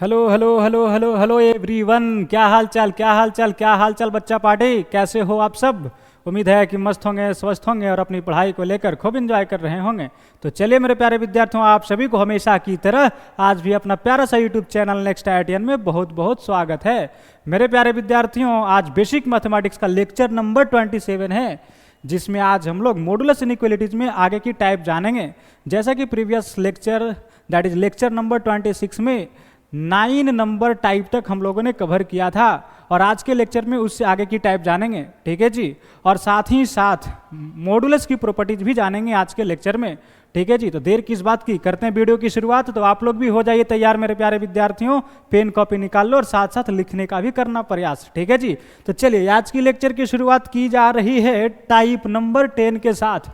Hello hello hello hello hello everyone, क्या हाल चाल क्या हाल चाल क्या हाल चाल बच्चा पार्टी, कैसे हो आप सब। उम्मीद है कि मस्त होंगे, स्वस्थ होंगे और अपनी पढ़ाई को लेकर खूब एंजॉय कर रहे होंगे। तो चलिए मेरे प्यारे विद्यार्थियों, आप सभी को हमेशा की तरह आज भी अपना प्यारा सा यूट्यूब चैनल नेक्स्ट IITian में बहुत बहुत स्वागत है। मेरे प्यारे विद्यार्थियों, आज बेसिक मैथमेटिक्स का लेक्चर नंबर 27 है, जिसमें आज हम लोग मॉडुलस इनइक्वालिटीज में आगे की टाइप जानेंगे। जैसा कि previous lecture that is lecture number 26 में 9 नंबर टाइप तक हम लोगों ने कवर किया था, और आज के लेक्चर में उससे आगे की टाइप जानेंगे, ठीक है जी। और साथ ही साथ मॉडुलस की प्रॉपर्टीज भी जानेंगे आज के लेक्चर में, ठीक है जी। तो देर किस बात की, करते हैं वीडियो की शुरुआत। तो आप लोग भी हो जाइए तैयार मेरे प्यारे विद्यार्थियों, पेन कॉपी निकाल लो और साथ साथ लिखने का भी करना प्रयास, ठीक है जी। तो चलिए आज की लेक्चर की शुरुआत की जा रही है टाइप नंबर 10 के साथ।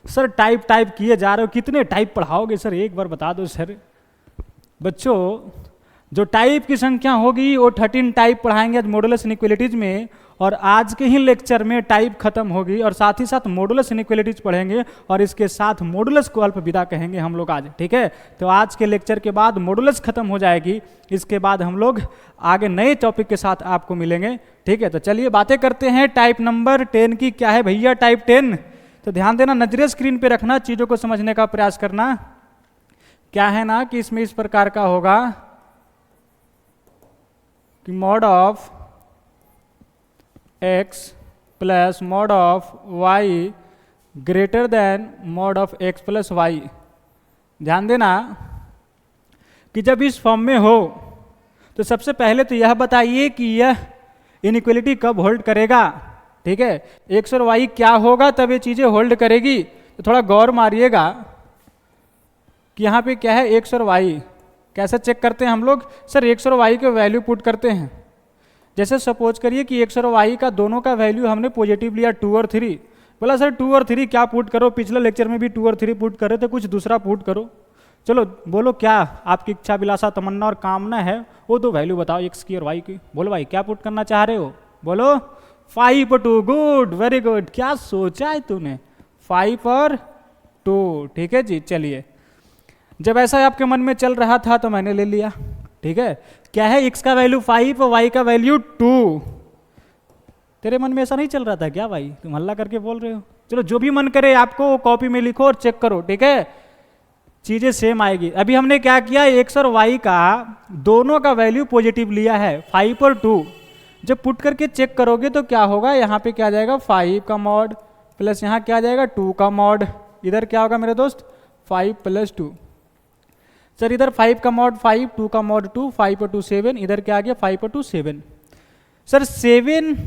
सर टाइप किए जा रहे हो, कितने टाइप पढ़ाओगे सर, एक बार बता दो सर। बच्चों, जो टाइप की संख्या होगी वो 13 टाइप पढ़ाएंगे आज मॉडुलस इनइक्वालिटीज में, और आज के ही लेक्चर में टाइप खत्म होगी और साथ ही साथ मॉडुलस इनइक्वालिटीज पढ़ेंगे, और इसके साथ मॉडुलस को अल्पविदा कहेंगे हम लोग आज, ठीक है। तो आज के लेक्चर के बाद मॉडुलस खत्म हो जाएगी, इसके बाद हम लोग आगे नए टॉपिक के साथ आपको मिलेंगे, ठीक है। तो चलिए बातें करते हैं टाइप नंबर 10 की। क्या है भैया टाइप 10? तो ध्यान देना, नजरें स्क्रीन पे रखना, चीज़ों को समझने का प्रयास करना। क्या है ना कि इसमें इस प्रकार का होगा कि mod of x plus mod of y greater than mod of x plus y. ध्यान देना कि जब इस फॉर्म में हो तो सबसे पहले तो यह बताइए कि यह इनइक्वालिटी कब होल्ड करेगा, ठीक है। x और y क्या होगा तब ये चीज़ें होल्ड करेगी। तो थोड़ा गौर मारिएगा कि यहाँ पे क्या है x और y। कैसे चेक करते हैं हम लोग? सर x और y के वैल्यू पुट करते हैं। जैसे सपोज करिए कि x और y का दोनों का वैल्यू हमने पॉजिटिव लिया 2 और 3। बोला सर 2 और 3 क्या पुट करो, पिछले लेक्चर में भी 2 और 3 पुट कर रहे थे, कुछ दूसरा पुट करो। चलो बोलो क्या आपकी इच्छा अभिलाषा तमन्ना और कामना है, वो दो वैल्यू बताओ x की और y की। बोलो भाई क्या पुट करना चाह रहे हो, बोलो 5 और 2। गुड, वेरी गुड, क्या सोचा है तूने, 5 और 2, ठीक है जी। चलिए, जब ऐसा आपके मन में चल रहा था तो मैंने ले लिया, ठीक है। क्या है x का वैल्यू 5 और y का वैल्यू 2। तेरे मन में ऐसा नहीं चल रहा था क्या भाई, तुम हल्ला करके बोल रहे हो? चलो जो भी मन करे आपको वो कॉपी में लिखो और चेक करो, ठीक है, चीजें सेम आएगी। अभी हमने क्या किया, x और y का दोनों का वैल्यू पॉजिटिव लिया है 5 और 2। जब पुट करके चेक करोगे तो क्या होगा, यहाँ पे क्या आ जाएगा 5 का मॉड प्लस यहाँ क्या आ जाएगा 2 का मॉड। इधर क्या होगा मेरे दोस्त 5 प्लस 2। सर इधर 5 का मॉड 5, 2 का मॉड 2, 5 और 2 7। इधर क्या आ गया 5 और 2 7। सर 7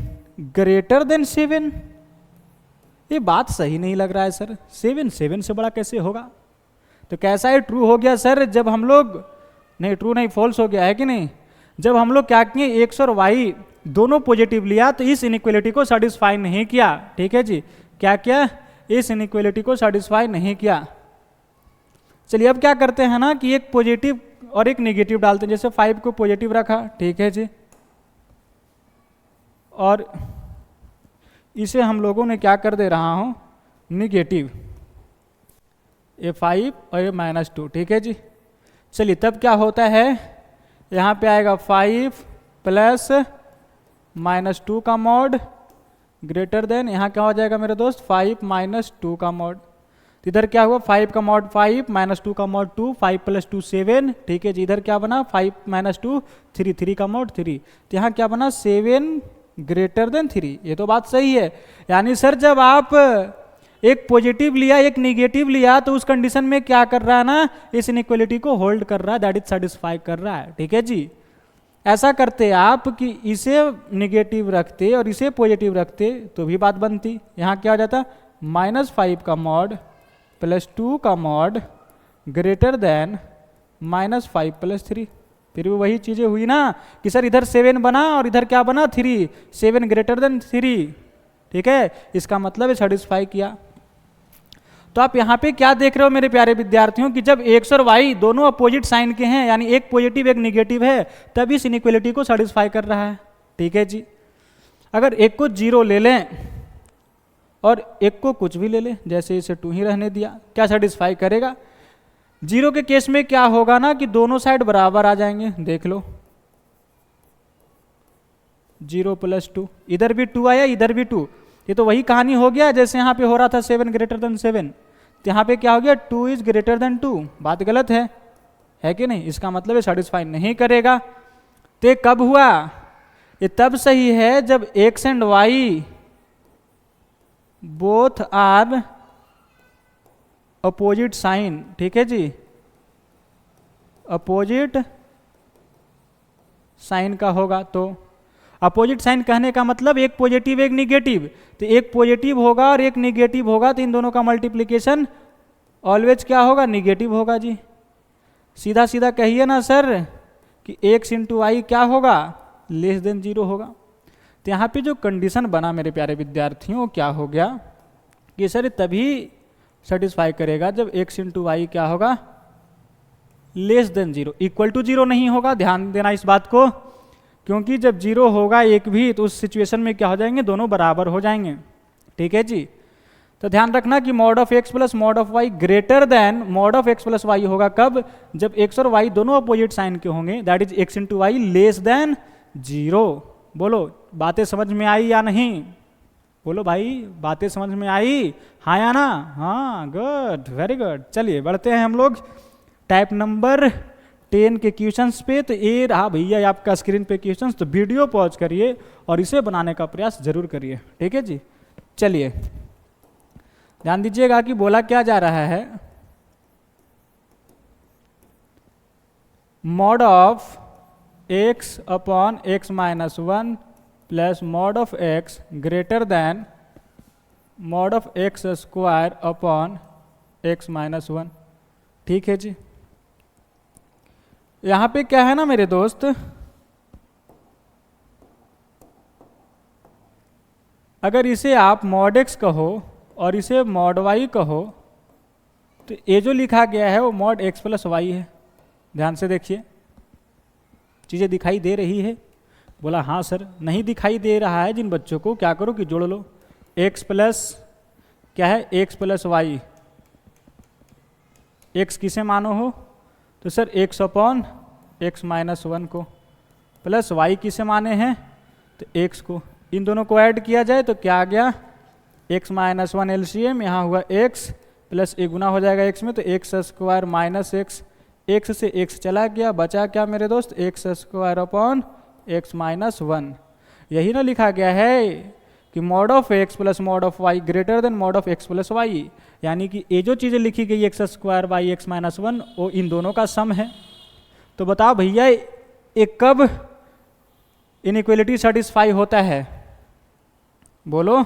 ग्रेटर देन 7, ये बात सही नहीं लग रहा है सर। 7 7 से बड़ा कैसे होगा? तो कैसा है, ट्रू हो गया सर जब हम लोग, नहीं ट्रू नहीं फॉल्स हो गया है कि नहीं। जब हम लोग क्या किए x और y दोनों पॉजिटिव लिया तो इस इनइक्वालिटी को सेटिस्फाई नहीं किया, ठीक है जी। क्या किया, इस इनइक्वालिटी को सेटिस्फाई नहीं किया। चलिए अब क्या करते हैं ना कि एक पॉजिटिव और एक नेगेटिव डालते हैं। जैसे 5 को पॉजिटिव रखा, ठीक है जी, और इसे हम लोगों ने क्या कर दे रहा हूं नेगेटिव, ये 5 और ये -2, ठीक है जी। चलिए तब क्या होता है, यहाँ पे आएगा 5 प्लस -2 का मॉड ग्रेटर देन, यहाँ क्या हो जाएगा मेरे दोस्त 5 -2 का मॉड। तो इधर क्या हुआ 5 का मॉड 5 -2 का मॉड 2, 5 प्लस 2 7, ठीक है जी। इधर क्या बना 5 -2 3, 3 का मॉड 3। तो यहाँ क्या बना 7 ग्रेटर देन 3। ये तो बात सही है। यानी सर जब आप एक पॉजिटिव लिया एक निगेटिव लिया तो उस कंडीशन में क्या कर रहा है ना, इस इनइक्वालिटी को होल्ड कर रहा है, दैट इज सेटिस्फाई कर रहा है, ठीक है जी। ऐसा करते आप कि इसे निगेटिव रखते और इसे पॉजिटिव रखते तो भी बात बनती। यहाँ क्या हो जाता -5 का मॉड प्लस 2 का मॉड ग्रेटर देन -5 प्लस 3। फिर भी वही चीज़ें हुई ना कि सर इधर 7 बना और इधर क्या बना 3, 7 ग्रेटर देन 3, ठीक है। इसका मतलब है सेटिस्फाई किया। तो आप यहाँ पे क्या देख रहे हो मेरे प्यारे विद्यार्थियों कि जब x और y दोनों अपोजिट साइन के हैं, यानी एक पॉजिटिव एक निगेटिव है, तब इस इनइक्वालिटी को सेटिस्फाई कर रहा है, ठीक है जी। अगर एक को 0 ले लें और एक को कुछ भी ले लें, जैसे इसे 2 ही रहने दिया, क्या सेटिस्फाई करेगा? जीरो के केस में क्या होगा ना कि दोनों साइड बराबर आ जाएंगे, देख लो 0 + 2, इधर भी 2 आया इधर भी 2, ये तो वही कहानी हो गया जैसे यहाँ पे हो रहा था 7 > 7, तो यहाँ पे क्या हो गया 2 > 2, बात गलत है कि नहीं? इसका मतलब ये सेटिस्फाई नहीं करेगा। तो ये कब हुआ? ये तब सही है जब x and y both are opposite sign, ठीक है जी, अपोजिट साइन का होगा। तो अपोजिट साइन कहने का मतलब एक पॉजिटिव एक निगेटिव, तो एक पॉजिटिव होगा और एक निगेटिव होगा, तो इन दोनों का मल्टीप्लिकेशन ऑलवेज क्या होगा? निगेटिव होगा जी। सीधा सीधा कहिए ना सर कि x × y क्या होगा? <0 होगा। तो यहाँ पे जो कंडीशन बना मेरे प्यारे विद्यार्थियों, क्या हो गया कि सर तभी सेटिस्फाई करेगा जब x × y क्या होगा? <0, इक्वल टू 0 नहीं होगा। ध्यान देना इस बात को, क्योंकि जब 0 होगा एक भी तो उस सिचुएशन में क्या हो जाएंगे? दोनों बराबर हो जाएंगे, ठीक है जी। तो ध्यान रखना कि mod of x + mod of y greater then mod of x + y होगा कब? जब x और y दोनों अपोजिट साइन के होंगे, दैट इज x × y <0। बोलो बातें समझ में आई या नहीं? बोलो भाई बातें समझ में आई, हाँ या ना? हाँ, गुड, वेरी गुड। चलिए बढ़ते हैं हम लोग टाइप नंबर 10 के क्वेश्चंस पे। तो ये रहा भैया आपका स्क्रीन पे क्वेश्चंस, तो वीडियो पॉज करिए और इसे बनाने का प्रयास जरूर करिए, ठीक है जी। चलिए ध्यान दीजिएगा कि बोला क्या जा रहा है, mod of x / x - 1 + mod of x greater than mod of x² / x - 1, ठीक है जी। यहाँ पे क्या है ना मेरे दोस्त, अगर इसे आप mod x कहो और इसे mod y कहो, तो ये जो लिखा गया है वो mod x + y है। ध्यान से देखिए, चीज़ें दिखाई दे रही है? बोला हाँ सर। नहीं दिखाई दे रहा है जिन बच्चों को, क्या करो कि जोड़ लो, x प्लस क्या है? x + y। x किसे मानो हो? तो सर x / x - 1 को, प्लस y किसे माने हैं? तो x को। इन दोनों को ऐड किया जाए तो क्या आ गया? x - 1 LCM, यहाँ हुआ x प्लस ए गुना हो जाएगा x में, तो x² - x, x से x चला गया, बचा क्या मेरे दोस्त? x² / x - 1। यही ना लिखा गया है कि mod of x + mod of y greater then mod of x + y, यानी कि ये जो चीज़ें लिखी गई x² / x - 1 वो इन दोनों का सम है। तो बताओ भैया ये कब इनइक्वलिटी सेटिस्फाई होता है? बोलो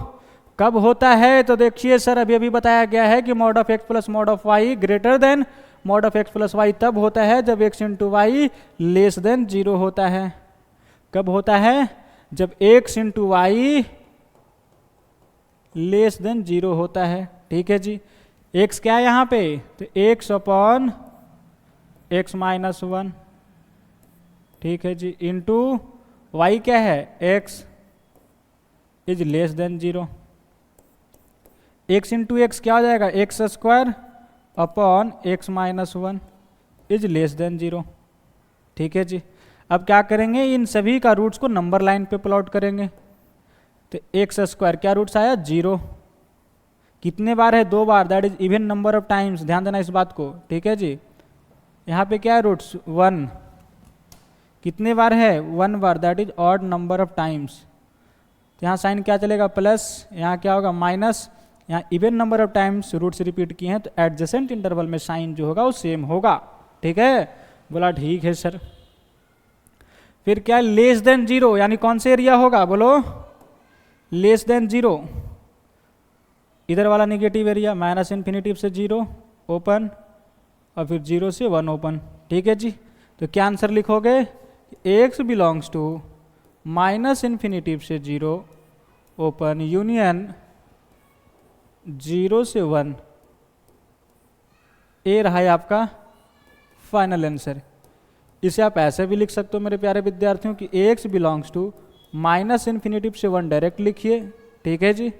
कब होता है? तो देखिए सर अभी बताया गया है कि mod of x + mod of y greater then mod of x + y तब होता है जब x × y <0 होता है। कब होता है? जब x × y <0 होता है, ठीक है जी। x क्या है यहाँ पे? तो x / x - 1, ठीक है जी, इंटू y क्या है? x = 0। x × x क्या हो जाएगा? x² / x - 1 = 0, ठीक है जी। अब क्या करेंगे? इन सभी का रूट्स को नंबर लाइन पे प्लॉट करेंगे। तो x² क्या रूट्स आया? 0। कितने बार है? 2 बार, that is even number of times. ध्यान देना इस बात को, ठीक है जी। यहाँ पे क्या है? रूट्स 1। कितने बार है? 1 बार, that is odd number of times. तो यहाँ साइन क्या चलेगा? प्लस, यहाँ क्या होगा? माइनस। यहाँ even number of times roots repeat किए हैं तो एडजेसेंट इंटरवल में साइन जो होगा वो सेम होगा, ठीक है? बोला ठीक है सर। फिर क्या? <0, यानी कौन से एरिया होगा? बोलो <0। इधर वाला नेगेटिव एरिया, -∞ से 0 ओपन और फिर 0 से 1 ओपन, ठीक है जी। तो क्या आंसर लिखोगे? x बिलोंग्स टू -∞ से 0 ओपन यूनियन 0 से 1। ए रहा है आपका फाइनल आंसर। इसे आप ऐसे भी लिख सकते हो मेरे प्यारे विद्यार्थियों कि x बिलोंग्स टू -∞ से 1 डायरेक्ट लिखिए, ठीक है जी।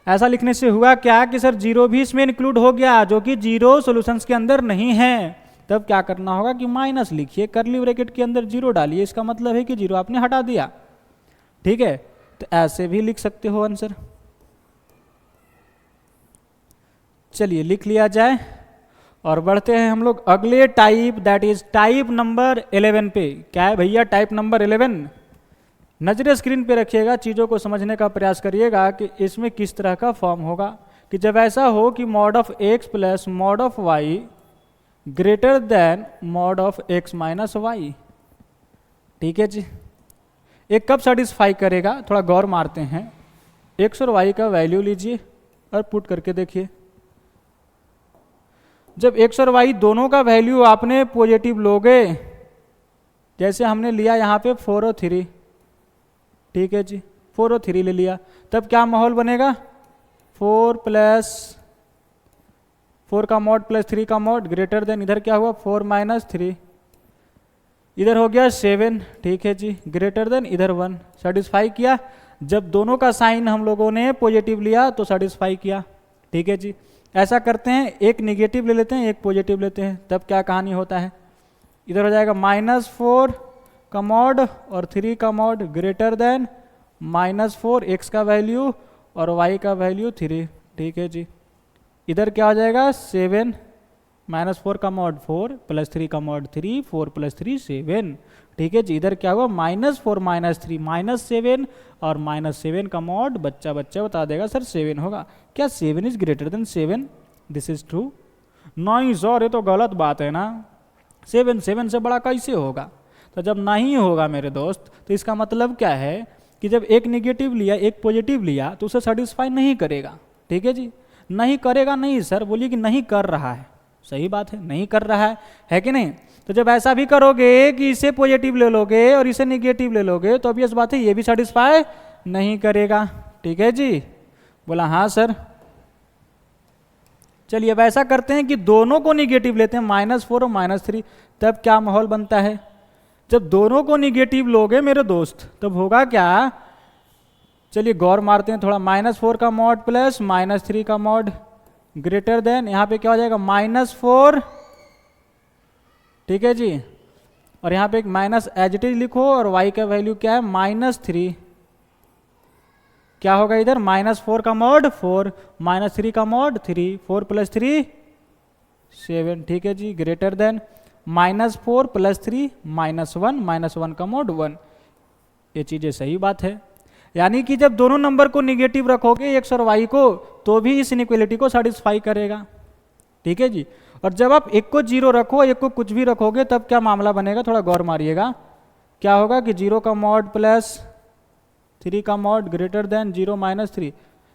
ऐसा लिखने से हुआ क्या कि सर जीरो भी इसमें इंक्लूड हो गया, जो कि जीरो सॉल्यूशंस के अंदर नहीं है। तब क्या करना होगा कि माइनस लिखिए, करली ब्रैकेट के अंदर जीरो डालिए, इसका मतलब है कि जीरो आपने हटा दिया। ठीक है, तो ऐसे भी लिख सकते हो आंसर। चलिए लिख लिया जाए और बढ़ते हैं हम लोग अगले type, that is type number 11 पे। क्या है भैया टाइप नंबर 11? नजरें स्क्रीन पे रखिएगा, चीज़ों को समझने का प्रयास करिएगा कि इसमें किस तरह का फॉर्म होगा। कि जब ऐसा हो कि mod of x plus mod of y greater than mod of x minus y. ठीक है जी, एक कब सेटिस्फाई करेगा, थोड़ा गौर मारते हैं। एक्स और वाई का वैल्यू लीजिए और पुट करके देखिए। जब एक्स और वाई दोनों का वैल्यू आपने पॉजिटिव लोगे, जैसे हमने लिया यहाँ पे 4 और 3, ठीक है जी 4 और 3 ले लिया, तब क्या माहौल बनेगा? 4 प्लस 4 का मॉड प्लस 3 का मॉड ग्रेटर देन, इधर क्या हुआ 4 माइनस 3, इधर हो गया 7, ठीक है जी ग्रेटर देन इधर 1। सेटिस्फाई किया। जब दोनों का साइन हम लोगों ने पॉजिटिव लिया तो सेटिस्फाई किया। ठीक है जी, ऐसा करते हैं, एक निगेटिव ले लेते हैं एक पॉजिटिव लेते हैं, तब क्या कहानी होता है? इधर हो जाएगा -4 का मॉड और 3 का मॉड ग्रेटर देन -4 एक्स का वैल्यू और वाई का वैल्यू 3। ठीक है जी, इधर क्या हो जाएगा 7 -4 का मॉड 4 प्लस 3 का मॉड 3, 4 प्लस 3 7। ठीक है जी, इधर क्या हुआ -4 -3 -7 और -7 का मॉड बच्चा बता देगा सर 7 होगा। क्या 7 is greater than 7? This is true. नहीं सर ये तो गलत बात है ना, 7 से बड़ा कैसे होगा? तो जब नहीं होगा मेरे दोस्त, तो इसका मतलब क्या है कि जब एक निगेटिव लिया एक पॉजिटिव लिया तो उसे सेटिस्फाई नहीं करेगा। ठीक है जी, नहीं करेगा नहीं सर, बोलिए कि नहीं कर रहा है, सही बात है नहीं कर रहा है कि नहीं? तो जब ऐसा भी करोगे कि इसे पॉजिटिव ले लोगे और इसे निगेटिव ले लोगे तो ऑब्वियस बात है ये भी सेटिस्फाई नहीं करेगा। ठीक है जी, बोला हाँ सर। चलिए अब ऐसा करते हैं कि दोनों को निगेटिव लेते हैं -4 और -3, तब क्या माहौल बनता है? जब दोनों को निगेटिव लोगे मेरे दोस्त तब होगा क्या? चलिए गौर मारते हैं थोड़ा। -4 का मॉड प्लस -3 का मॉड ग्रेटर देन, यहाँ पे क्या हो जाएगा -4, ठीक है जी, और यहाँ पे एक माइनस एज इट इज लिखो और y का वैल्यू क्या है -3। क्या होगा इधर -4 का मॉड 4 -3 का मॉड 3, 4 प्लस 3 7। ठीक है जी, ग्रेटर देन -4 प्लस 3 -1 -1 का मॉड 1। ये चीज़ें सही बात है, यानी कि जब दोनों नंबर को निगेटिव रखोगे एक्स और वाई को तो भी इस इनइक्वालिटी को सेटिस्फाई करेगा। ठीक है जी, और जब आप एक को 0 रखो एक को कुछ भी रखोगे तब क्या मामला बनेगा, थोड़ा गौर मारिएगा। क्या होगा कि 0 का मॉड प्लस 3 का मॉड ग्रेटर देन 0 -3।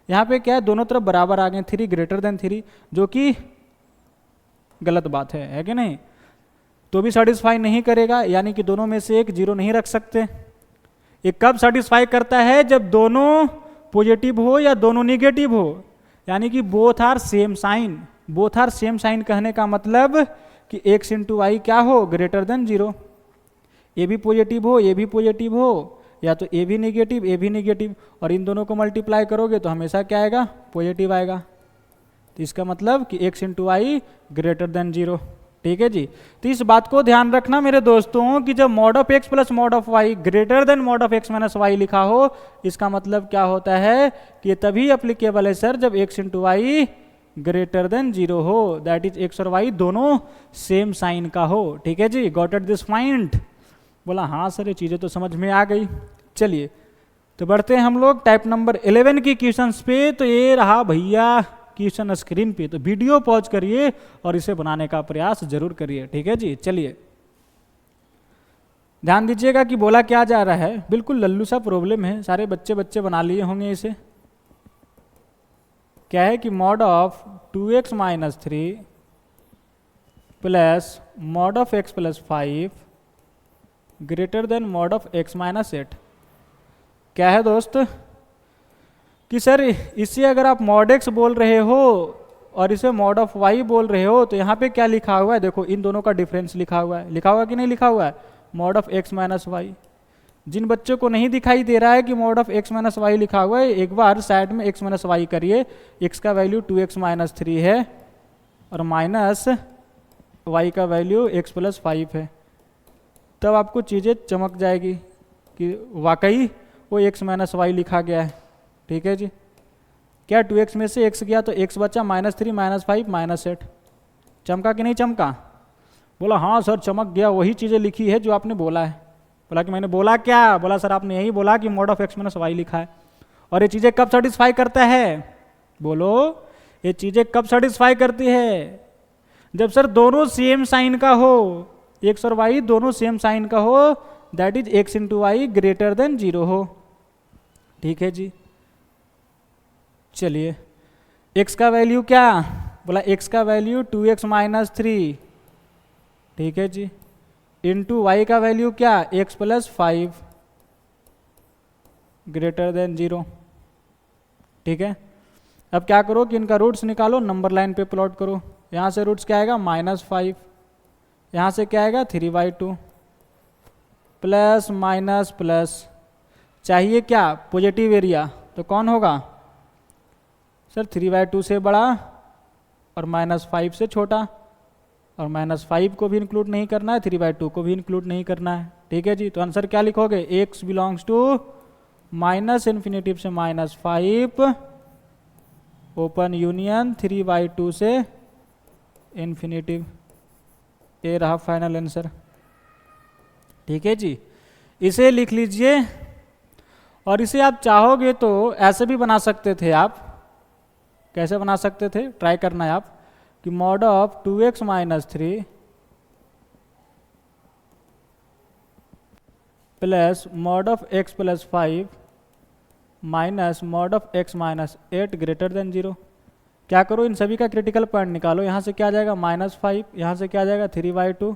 यहाँ पे क्या है दोनों तरफ बराबर आ गए, 3 ग्रेटर देन 3, जो कि गलत बात है कि नहीं? तो भी सेटिस्फाई नहीं करेगा, यानी कि दोनों में से एक 0 नहीं रख सकते। ये कब सेटिस्फाई करता है? जब दोनों पॉजिटिव हो या दोनों निगेटिव हो, यानी कि both are same sign. Both are same sign कहने का मतलब कि x इंटू वाई क्या हो ग्रेटर देन 0। ए भी पॉजिटिव हो ए भी पॉजिटिव हो, या तो ए भी निगेटिव, और इन दोनों को मल्टीप्लाई करोगे तो हमेशा क्या आएगा पॉजिटिव आएगा। तो इसका मतलब कि x into y greater than 0। ठीक है जी, तो इस बात को ध्यान रखना मेरे दोस्तों कि जब mod of x plus mod of y greater than mod of x minus y लिखा हो, इसका मतलब क्या होता है कि ये तभी अप्लीकेबल है सर जब x into y greater than 0 हो, दैट इज x और y दोनों सेम साइन का हो। ठीक है जी, गॉट एट दिस पॉइंट? बोला हाँ सर ये चीज़ें तो समझ में आ गई। चलिए तो बढ़ते हैं हम लोग टाइप नंबर 11 की क्वेश्चंस पे। तो ये रहा भैया क्वेश्चन स्क्रीन पे, तो वीडियो पॉज करिए और इसे बनाने का प्रयास जरूर करिए। ठीक है जी, चलिए ध्यान दीजिएगा कि बोला क्या जा रहा है। बिल्कुल लल्लू सा प्रॉब्लम है, सारे बच्चे बना लिए होंगे इसे। क्या है कि mod of 2x minus 3 plus mod of x plus 5 greater than mod of x minus 8। क्या है दोस्त कि सर इसे अगर आप मॉड x बोल रहे हो और इसे मॉड ऑफ y बोल रहे हो तो यहाँ पे क्या लिखा हुआ है? देखो इन दोनों का डिफरेंस लिखा हुआ है कि नहीं लिखा हुआ है? Mod of x minus y. जिन बच्चों को नहीं दिखाई दे रहा है कि mod of x minus y लिखा हुआ है, एक बार साइड में x माइनस वाई करिए। x का वैल्यू 2x माइनस 3 है और माइनस y का वैल्यू x प्लस 5 है। तब आपको चीज़ें चमक जाएगी कि वाकई वो x माइनस वाई लिखा गया है। ठीक है जी, क्या 2x में से x गया तो x बचा -3 -5 -8। चमका कि नहीं चमका? बोला हाँ सर चमक गया, वही चीज़ें लिखी है जो आपने बोला है। बोला कि मैंने बोला क्या? बोला सर आपने यही बोला कि mod of x minus y लिखा है। और ये चीज़ें कब सेटिस्फाई करता है? बोलो, ये चीज़ें कब सेटिस्फाई करती है? जब सर दोनों सेम साइन का हो, x और y दोनों सेम साइन का हो, that is x into y greater than 0 हो। ठीक है जी, चलिए x का वैल्यू क्या? बोला x का वैल्यू 2x माइनस 3। ठीक है जी, इंटू वाई का वैल्यू क्या? x plus 5 greater than 0। ठीक है, अब क्या करो कि इनका रूट्स निकालो, नंबर लाइन पे प्लॉट करो। यहाँ से रूट्स क्या आएगा? -5, यहाँ से क्या आएगा? 3/2 प्लस माइनस प्लस। चाहिए क्या? पॉजिटिव एरिया, तो कौन होगा सर? 3/2 से बड़ा और -5 से छोटा, और -5 को भी इंक्लूड नहीं करना है, 3/2 को भी इंक्लूड नहीं करना है। ठीक है जी, तो आंसर क्या लिखोगे? x बिलोंग्स टू -∞ से -5 ओपन यूनियन 3/2 से इन्फिनिटिव। ये रहा फाइनल आंसर। ठीक है जी, इसे लिख लीजिए। और इसे आप चाहोगे तो ऐसे भी बना सकते थे आप। कैसे बना सकते थे? ट्राई करना है आप कि mod of 2x minus 3 plus mod of x plus 5 minus mod of x minus 8 greater than 0। क्या करो? इन सभी का क्रिटिकल पॉइंट निकालो। यहाँ से क्या आ जाएगा? -5, यहाँ से क्या आ जाएगा? 3/2।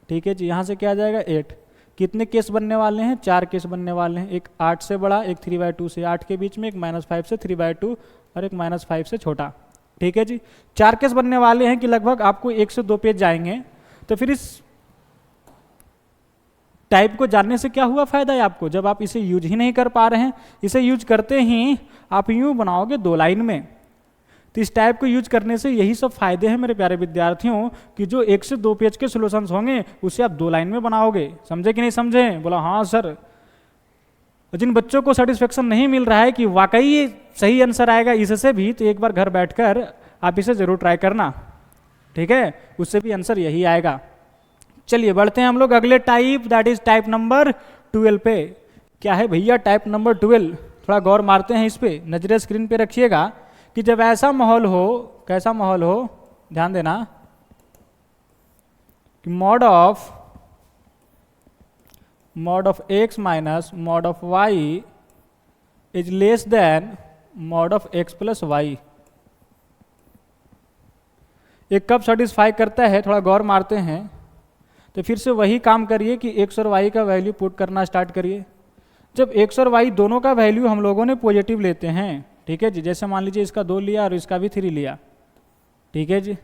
ठीक है जी, यहाँ से क्या आ जाएगा? 8। कितने केस बनने वाले हैं? 4 केस बनने वाले हैं। एक 8 से बड़ा, एक 3/2 से 8 के बीच में, एक -5 से 3/2 और एक -5 से छोटा। ठीक है जी, 4 केस बनने वाले हैं कि लगभग आपको 1 से 2 पेज जाएंगे। तो फिर इस टाइप को जानने से क्या हुआ फायदा है आपको? जब आप इसे यूज ही नहीं कर पा रहे हैं, इसे यूज करते ही आप यूं बनाओगे 2 लाइन में। तो इस टाइप को यूज करने से यही सब फायदे हैं मेरे प्यारे विद्यार्थियों, कि जो 1 से 2 पेज के सॉल्यूशंस होंगे उसे आप 2 लाइन में बनाओगे। समझे कि नहीं समझे? बोला हाँ सर। जिन बच्चों को सेटिस्फेक्शन नहीं मिल रहा है कि वाकई ये सही आंसर आएगा इससे भी, तो एक बार घर बैठकर आप इसे जरूर ट्राई करना। ठीक है, उससे भी आंसर यही आएगा। चलिए बढ़ते हैं हम लोग अगले type, that is type number 12 पे। क्या है भैया टाइप नंबर 12? थोड़ा गौर मारते हैं इस पे, नजरें स्क्रीन पे रखिएगा कि जब ऐसा माहौल हो, कैसा माहौल हो, ध्यान देना कि mod of x minus mod of y is less than mod of x plus y. ये कब सेटिस्फाई करता है? थोड़ा गौर मारते हैं। तो फिर से वही काम करिए कि x और y का वैल्यू पुट करना स्टार्ट करिए। जब x और y दोनों का वैल्यू हम लोगों ने पॉजिटिव लेते हैं, ठीक है जी, जैसे मान लीजिए इसका 2 लिया और इसका भी 3 लिया। ठीक है जी,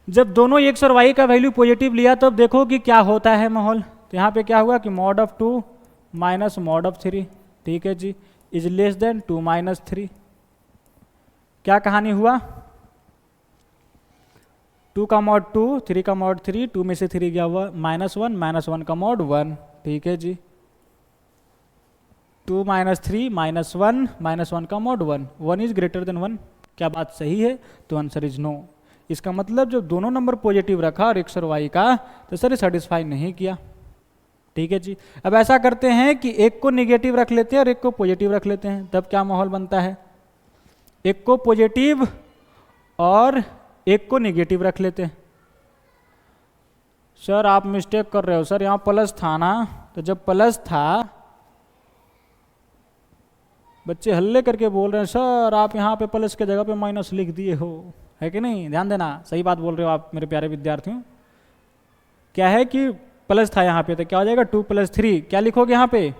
जब दोनों x और y का वैल्यू पॉजिटिव लिया तब देखो कि क्या होता है माहौल। तो यहाँ पे क्या हुआ कि mod of 2 minus mod of 3, ठीक है जी, इज लेस देन 2 माइनस 3। क्या कहानी हुआ? 2 का मॉड 2, 3 का मॉड 3, 2 में से 3 गया हुआ -1 का मॉड 1। ठीक है जी, 2 माइनस 3 -1 का मॉड 1 इज ग्रेटर देन 1। क्या बात सही है? तो आंसर इज नो। इसका मतलब जब दोनों नंबर पॉजिटिव रखा और x और y का, तो सर सेटिस्फाई नहीं किया। ठीक है जी, अब ऐसा करते हैं कि एक को निगेटिव रख लेते हैं और एक को पॉजिटिव रख लेते हैं। तब क्या माहौल बनता है? एक को पॉजिटिव और एक को निगेटिव रख लेते हैं। सर आप मिस्टेक कर रहे हो सर, यहाँ प्लस था ना। तो जब प्लस था, बच्चे हल्ले करके बोल रहे हैं सर आप यहाँ पे प्लस के जगह पे माइनस लिख दिए हो, है कि नहीं? ध्यान देना, सही बात बोल रहे हो आप मेरे प्यारे विद्यार्थियों। क्या है कि प्लस था यहाँ पे, तो क्या हो जाएगा 2 + 3, क्या लिखोगे यहाँ पे?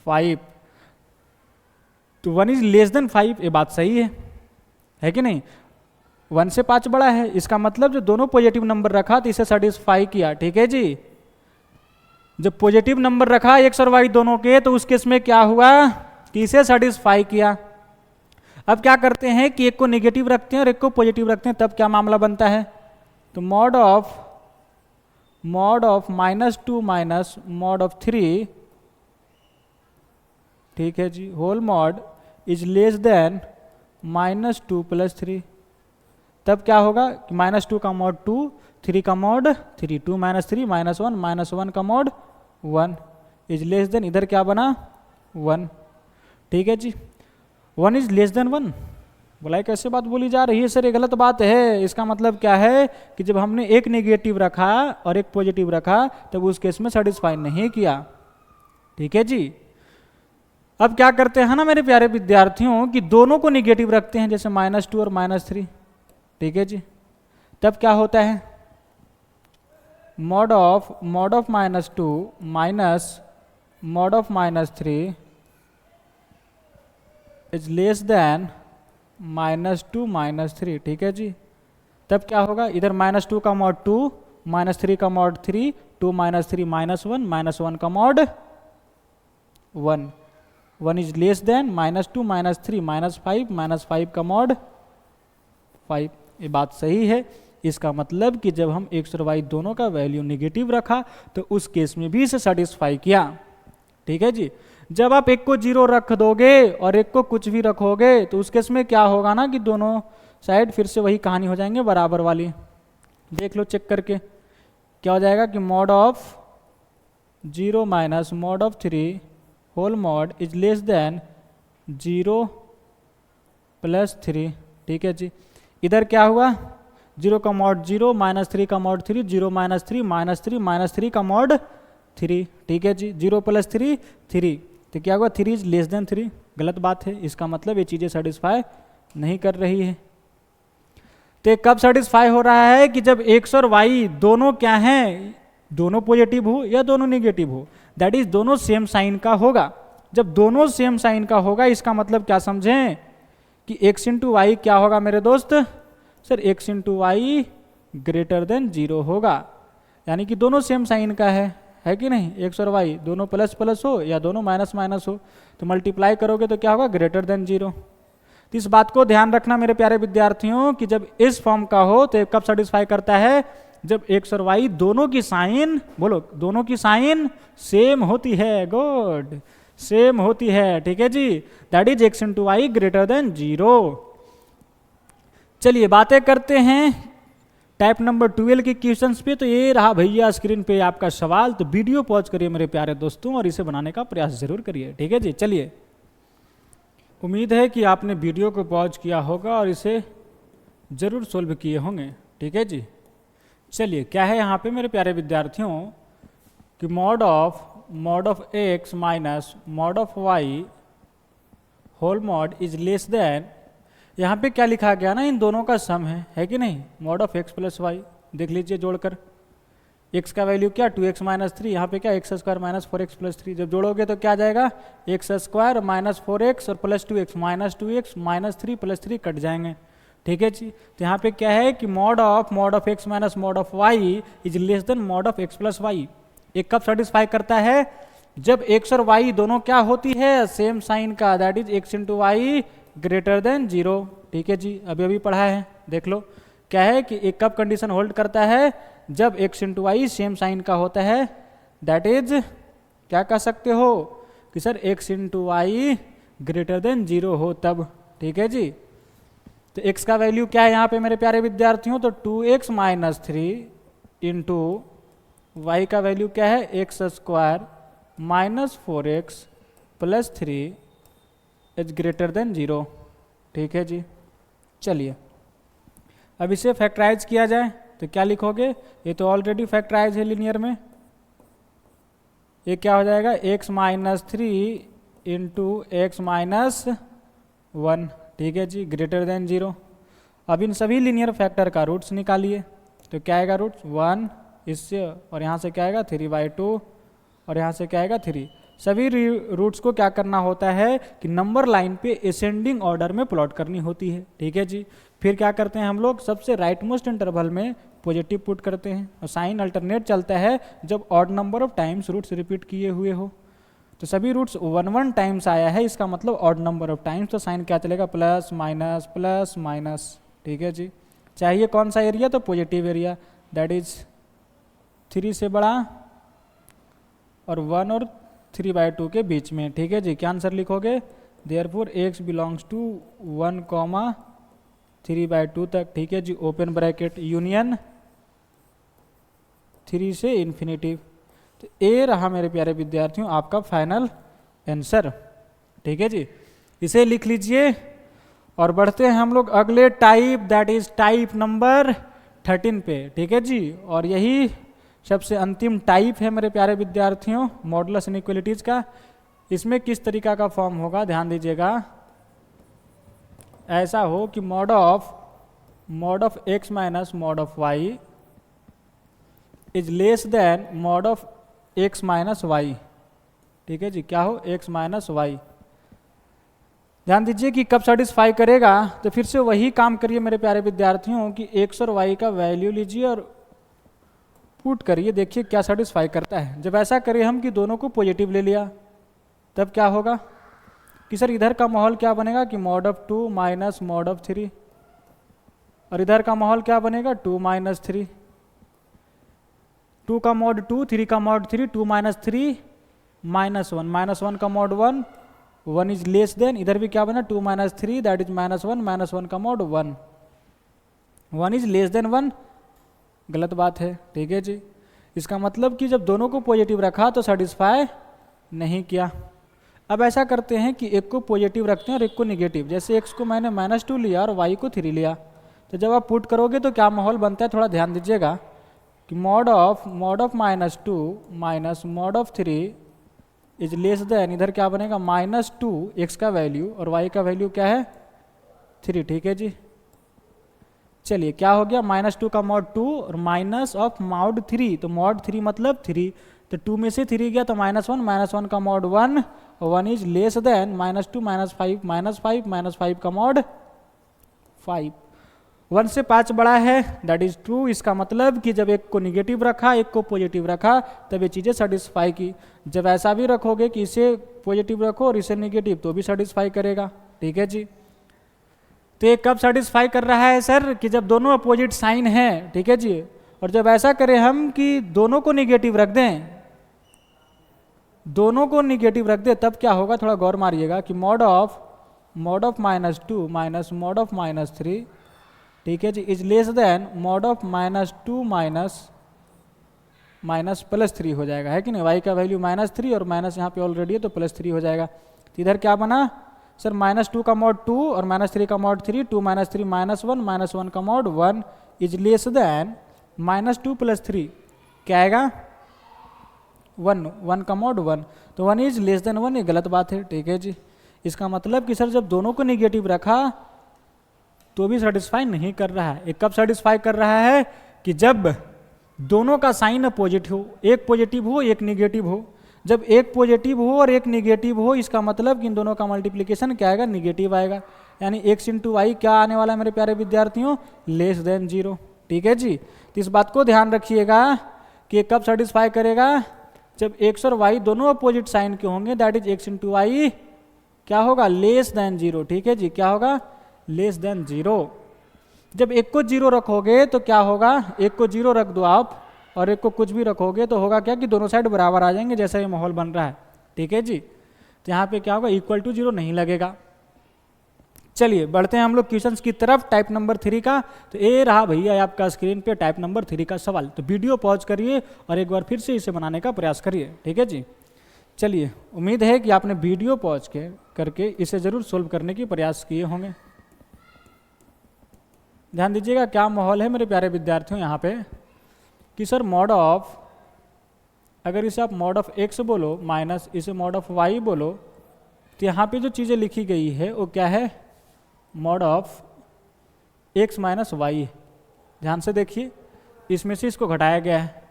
5। तो 1 इज लेस देन 5, ये बात सही है कि नहीं? 1 से 5 बड़ा है, इसका मतलब जो दोनों पॉजिटिव नंबर रखा तो इसे सेटिस्फाई किया। ठीक है जी, जब पॉजिटिव नंबर रखा एक्स और वाई दोनों के, तो उस केस में क्या हुआ कि इसे सेटिस्फाई किया। अब क्या करते हैं कि एक को नेगेटिव रखते हैं और एक को पॉजिटिव रखते हैं, तब क्या मामला बनता है, तो mod of -2 minus mod of 3, ठीक है जी, whole mod is less than -2 + 3। तब क्या होगा कि -2 का मॉड 2, 3 का मॉड 3, 2 - 3 -1, -1 का मॉड 1 इज लेस देन, इधर क्या बना 1, ठीक है जी, 1 इज लेस देन 1। बोला ये कैसे बात बोली जा रही है सर, ये गलत बात है। इसका मतलब क्या है कि जब हमने एक नेगेटिव रखा और एक पॉजिटिव रखा, तब उस केस में सेटिस्फाई नहीं किया, ठीक है जी। अब क्या करते हैं ना मेरे प्यारे विद्यार्थियों कि दोनों को नेगेटिव रखते हैं, जैसे -2 और -3, ठीक है जी। तब क्या होता है, mod of -2 minus mod of -3 is less than -2 - 3, ठीक है जी। तब क्या होगा, इधर -2 का मॉड 2, -3 का मॉड 3, 2 - 3 -1, -1 का मॉड 1, 1 इज लेस देन -2 - 3 -5, -5 का मॉड 5। ये बात सही है। इसका मतलब कि जब हम एक्स और वाई दोनों का वैल्यू नेगेटिव रखा, तो उस केस में भी इसे सेटिस्फाई किया, ठीक है जी। जब आप एक को 0 रख दोगे और एक को कुछ भी रखोगे, तो उस केस में क्या होगा ना कि दोनों साइड फिर से वही कहानी हो जाएंगे बराबर वाली। देख लो चेक करके, क्या हो जाएगा कि mod of 0 minus mod of 3 whole mod is less than 0 + 3, ठीक है जी। इधर क्या हुआ, 0 का मॉड 0, -3 का मॉड 3, 0 - 3 -3 -3 का मॉड 3, ठीक है जी। 0 + 3 3, तो क्या हुआ 3 इज लेस देन 3, गलत बात है। इसका मतलब ये चीज़ें सेटिस्फाई नहीं कर रही है। तो कब सेटिस्फाई हो रहा है कि जब एक्स और वाई दोनों क्या हैं, दोनों पॉजिटिव हो या दोनों नेगेटिव हो, दैट इज दोनों सेम साइन का होगा। जब दोनों सेम साइन का होगा, इसका मतलब क्या समझें कि x × y क्या होगा मेरे दोस्त, sir x × y greater than 0 होगा। यानी कि दोनों सेम साइन का है कि नहीं, x और y दोनों प्लस हो या दोनों माइनस हो, तो मल्टीप्लाई करोगे तो क्या होगा ग्रेटर देन 0। तो इस बात को ध्यान रखना मेरे प्यारे विद्यार्थियों कि जब इस फॉर्म का हो तो कब सेटिस्फाई करता है, जब x और y दोनों की साइन, बोलो दोनों की साइन सेम होती है, गुड, सेम होती है, ठीक है जी। That is x × y greater than 0। चलिए बातें करते हैं टाइप नंबर 12 के क्वेश्चंस पे। तो ये रहा भैया स्क्रीन पे आपका सवाल, तो वीडियो पॉज करिए मेरे प्यारे दोस्तों और इसे बनाने का प्रयास जरूर करिए, ठीक है जी। चलिए, उम्मीद है कि आपने वीडियो को पॉज किया होगा और इसे जरूर सोल्व किए होंगे, ठीक है जी। चलिए, क्या है यहाँ पे मेरे प्यारे विद्यार्थियों कि mod of x minus mod of y whole mod is less than, यहाँ पे क्या लिखा गया ना, इन दोनों का सम है कि नहीं, मॉड ऑफ x + y। देख लीजिए जोड़कर, x का वैल्यू क्या 2x - 3, यहाँ पे क्या x² - 4x + 3। जब जोड़ोगे तो क्या जाएगा x² - 4x और +2x -2x -3 + 3 कट जाएंगे, ठीक है जी। तो यहाँ पे क्या है कि mod of x minus mod of y is less than mod of x + y। एक कब सेटिस्फाई करता है, जब x और y दोनों क्या होती है सेम साइन का, that is x × y greater than 0, ठीक है जी। अभी पढ़ा है, देख लो क्या है कि एक कब कंडीशन होल्ड करता है, जब x × y सेम साइन का होता है, दैट इज क्या कह सकते हो कि sir x × y greater than 0 हो तब, ठीक है जी। तो x का वैल्यू क्या है यहाँ पे मेरे प्यारे विद्यार्थियों, तो 2x - 3 इंटू y का वैल्यू क्या है x² - 4x + 3 is greater than 0, ठीक है जी। चलिए, अब इसे फैक्टराइज किया जाए तो क्या लिखोगे, ये तो ऑलरेडी फैक्टराइज है लीनियर में, ये क्या हो जाएगा x - 3 इंटू x - 1, ठीक है जी, ग्रेटर देन 0। अब इन सभी लीनियर फैक्टर का रूट्स निकालिए, तो क्या आएगा रूट्स 1 इससे, और यहाँ से क्या आएगा 3/2 और यहाँ से क्या आएगा 3। सभी रूट्स को क्या करना होता है कि नंबर लाइन पे असेंडिंग ऑर्डर में प्लॉट करनी होती है, ठीक है जी। फिर क्या करते हैं हम लोग, सबसे राइट मोस्ट इंटरवल में पॉजिटिव पुट करते हैं, और साइन अल्टरनेट चलता है जब odd number of times roots repeat किए हुए हो। तो सभी रूट्स 1 टाइम्स आया है, इसका मतलब ऑड नंबर ऑफ टाइम्स, तो साइन क्या चलेगा, प्लस माइनस। ठीक है जी। चाहिए कौन सा एरिया, तो पॉजिटिव एरिया, दैट इज 3 से बड़ा और 1 और 3/2 के बीच में। ठीक है जी। क्या आंसर लिखोगे, देयरफॉर x बिलोंग्स टू 1, 3/2 तक। ठीक है जी। ओपन ब्रैकेट यूनियन 3 से इन्फिनिटिव। तो ए रहा मेरे प्यारे विद्यार्थियों आपका फाइनल आंसर। ठीक है जी, इसे लिख लीजिए। और बढ़ते हैं हम लोग अगले type, that is type number 13 पे। ठीक है जी। और यही सबसे अंतिम टाइप है मेरे प्यारे विद्यार्थियों मॉडुलस इनइक्वालिटीज का। इसमें किस तरीका का फॉर्म होगा, ध्यान दीजिएगा। ऐसा हो कि mod of x minus mod of y is less than mod of x minus y. ठीक है जी। क्या हो, x माइनस वाई। ध्यान दीजिए कि कब सेटिस्फाई करेगा, तो फिर से वही काम करिए मेरे प्यारे विद्यार्थियों कि x और y का वैल्यू लीजिए और पुट करिए, देखिए क्या सेटिस्फाई करता है। जब ऐसा करें हम कि दोनों को पॉजिटिव ले लिया, तब क्या होगा कि सर इधर का माहौल क्या बनेगा कि mod of 2 minus mod of 3, और इधर का माहौल क्या बनेगा 2 माइनस 3। 2 का मॉड 2, 3 का मॉड 3, 2 माइनस 3 -1, -1 का मॉड 1, 1 इज लेस देन, इधर भी क्या बना 2 माइनस 3 दैट इज -1 का मॉड 1, 1 इज लेस देन 1, गलत बात है। ठीक है जी। इसका मतलब कि जब दोनों को पॉजिटिव रखा तो सेटिस्फाई नहीं किया। अब ऐसा करते हैं कि एक को पॉजिटिव रखते हैं और एक को निगेटिव। जैसे x को मैंने -2 लिया और y को 3 लिया, तो जब आप पुट करोगे तो क्या माहौल बनता है, थोड़ा ध्यान दीजिएगा कि mod of -2 minus mod of 3 is less then, इधर क्या बनेगा -2 x का वैल्यू और y का वैल्यू क्या है 3। ठीक है जी। चलिए क्या हो गया, -2 का मॉड 2 और माइनस ऑफ मॉड 3, तो मॉड 3 मतलब 3, तो 2 में से 3 गया तो -1 का मॉड 1, 1 इज लेस देन -2 -5 का मॉड 5। 1 से 5 बड़ा है, दैट इज ट्रू। इसका मतलब कि जब एक को निगेटिव रखा एक को पॉजिटिव रखा तब ये चीज़ें सेटिस्फाई की। जब ऐसा भी रखोगे कि इसे पॉजिटिव रखो और इसे निगेटिव, तो भी सेटिस्फाई करेगा। ठीक है जी। तो ये कब सेटिस्फाई कर रहा है सर, कि जब दोनों अपोजिट साइन है। ठीक है जी। और जब ऐसा करें हम कि दोनों को निगेटिव रख दें, दोनों को निगेटिव रख दे, तब क्या होगा, थोड़ा गौर मारिएगा कि mod of -2 minus mod of -3, ठीक है जी, is less than mod of -2 minus +3 हो जाएगा, है कि नहीं। y का वैल्यू -3 और माइनस यहाँ पे ऑलरेडी है तो +3 हो जाएगा। तो इधर क्या बना सर, -2 का मॉड 2 और -3 का मॉड 3, 2 माइनस 3 -1 का मॉड 1 इज लेस देन -2 + 3 क्या आएगा 1 का मॉड 1, तो 1 इज लेस देन 1, ये गलत बात है। ठीक है जी। इसका मतलब कि सर जब दोनों को निगेटिव रखा तो भी सेटिस्फाई नहीं कर रहा है। एक कब सेटिस्फाई कर रहा है कि जब दोनों का साइन अपोजिट हो, एक पॉजिटिव हो एक निगेटिव हो। जब एक पॉजिटिव हो और एक निगेटिव हो, इसका मतलब कि इन दोनों का मल्टीप्लिकेशन क्या आएगा, निगेटिव आएगा। यानी x इंटू वाई क्या आने वाला है मेरे प्यारे विद्यार्थियों, लेस देन 0। ठीक है जी। तो इस बात को ध्यान रखिएगा कि ये कब सेटिस्फाई करेगा, जब x और y दोनों अपोजिट साइन के होंगे, that is x into y क्या होगा, लेस देन 0। ठीक है जी। क्या होगा, लेस देन 0। जब एक को 0 रखोगे तो क्या होगा, एक को 0 रख दो आप और एक को कुछ भी रखोगे तो होगा क्या कि दोनों साइड बराबर आ जाएंगे, जैसा ये माहौल बन रहा है। ठीक है जी। तो यहाँ पे क्या होगा, इक्वल टू 0 नहीं लगेगा। चलिए बढ़ते हैं हम लोग क्वेश्चंस की तरफ, टाइप नंबर 3 का। तो ये रहा भैया आपका स्क्रीन पे टाइप नंबर 3 का सवाल। तो वीडियो पॉज करिए और एक बार फिर से इसे बनाने का प्रयास करिए। ठीक है जी। चलिए, उम्मीद है कि आपने वीडियो पॉज करके इसे जरूर सोल्व करने की प्रयास किए होंगे। ध्यान दीजिएगा क्या माहौल है मेरे प्यारे विद्यार्थियों यहाँ पे कि सर मॉड ऑफ, अगर इसे आप मॉड ऑफ x बोलो माइनस इसे मॉड ऑफ y बोलो, तो यहाँ पे जो चीज़ें लिखी गई है वो क्या है, mod of x minus y. ध्यान से देखिए, इसमें से इसको घटाया गया है,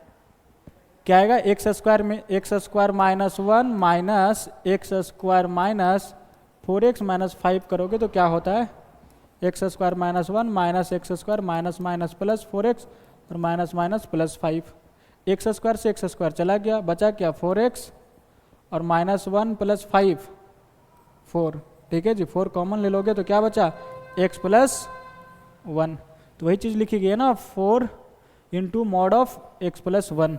क्या आएगा एक्स स्क्वायर में x² -1 minus x² minus 4x minus 5 करोगे तो क्या होता है, x² -1 minus x² minus minus plus 4x और minus minus plus 5, x square से एक्स स्क्वायर चला गया, बचा क्या 4x और माइनस 1 प्लस 5 4, ठीक है जी। 4 कॉमन ले लोगे तो क्या बचा x प्लस 1, तो वही चीज़ लिखी गई है ना 4 into mod of x plus 1।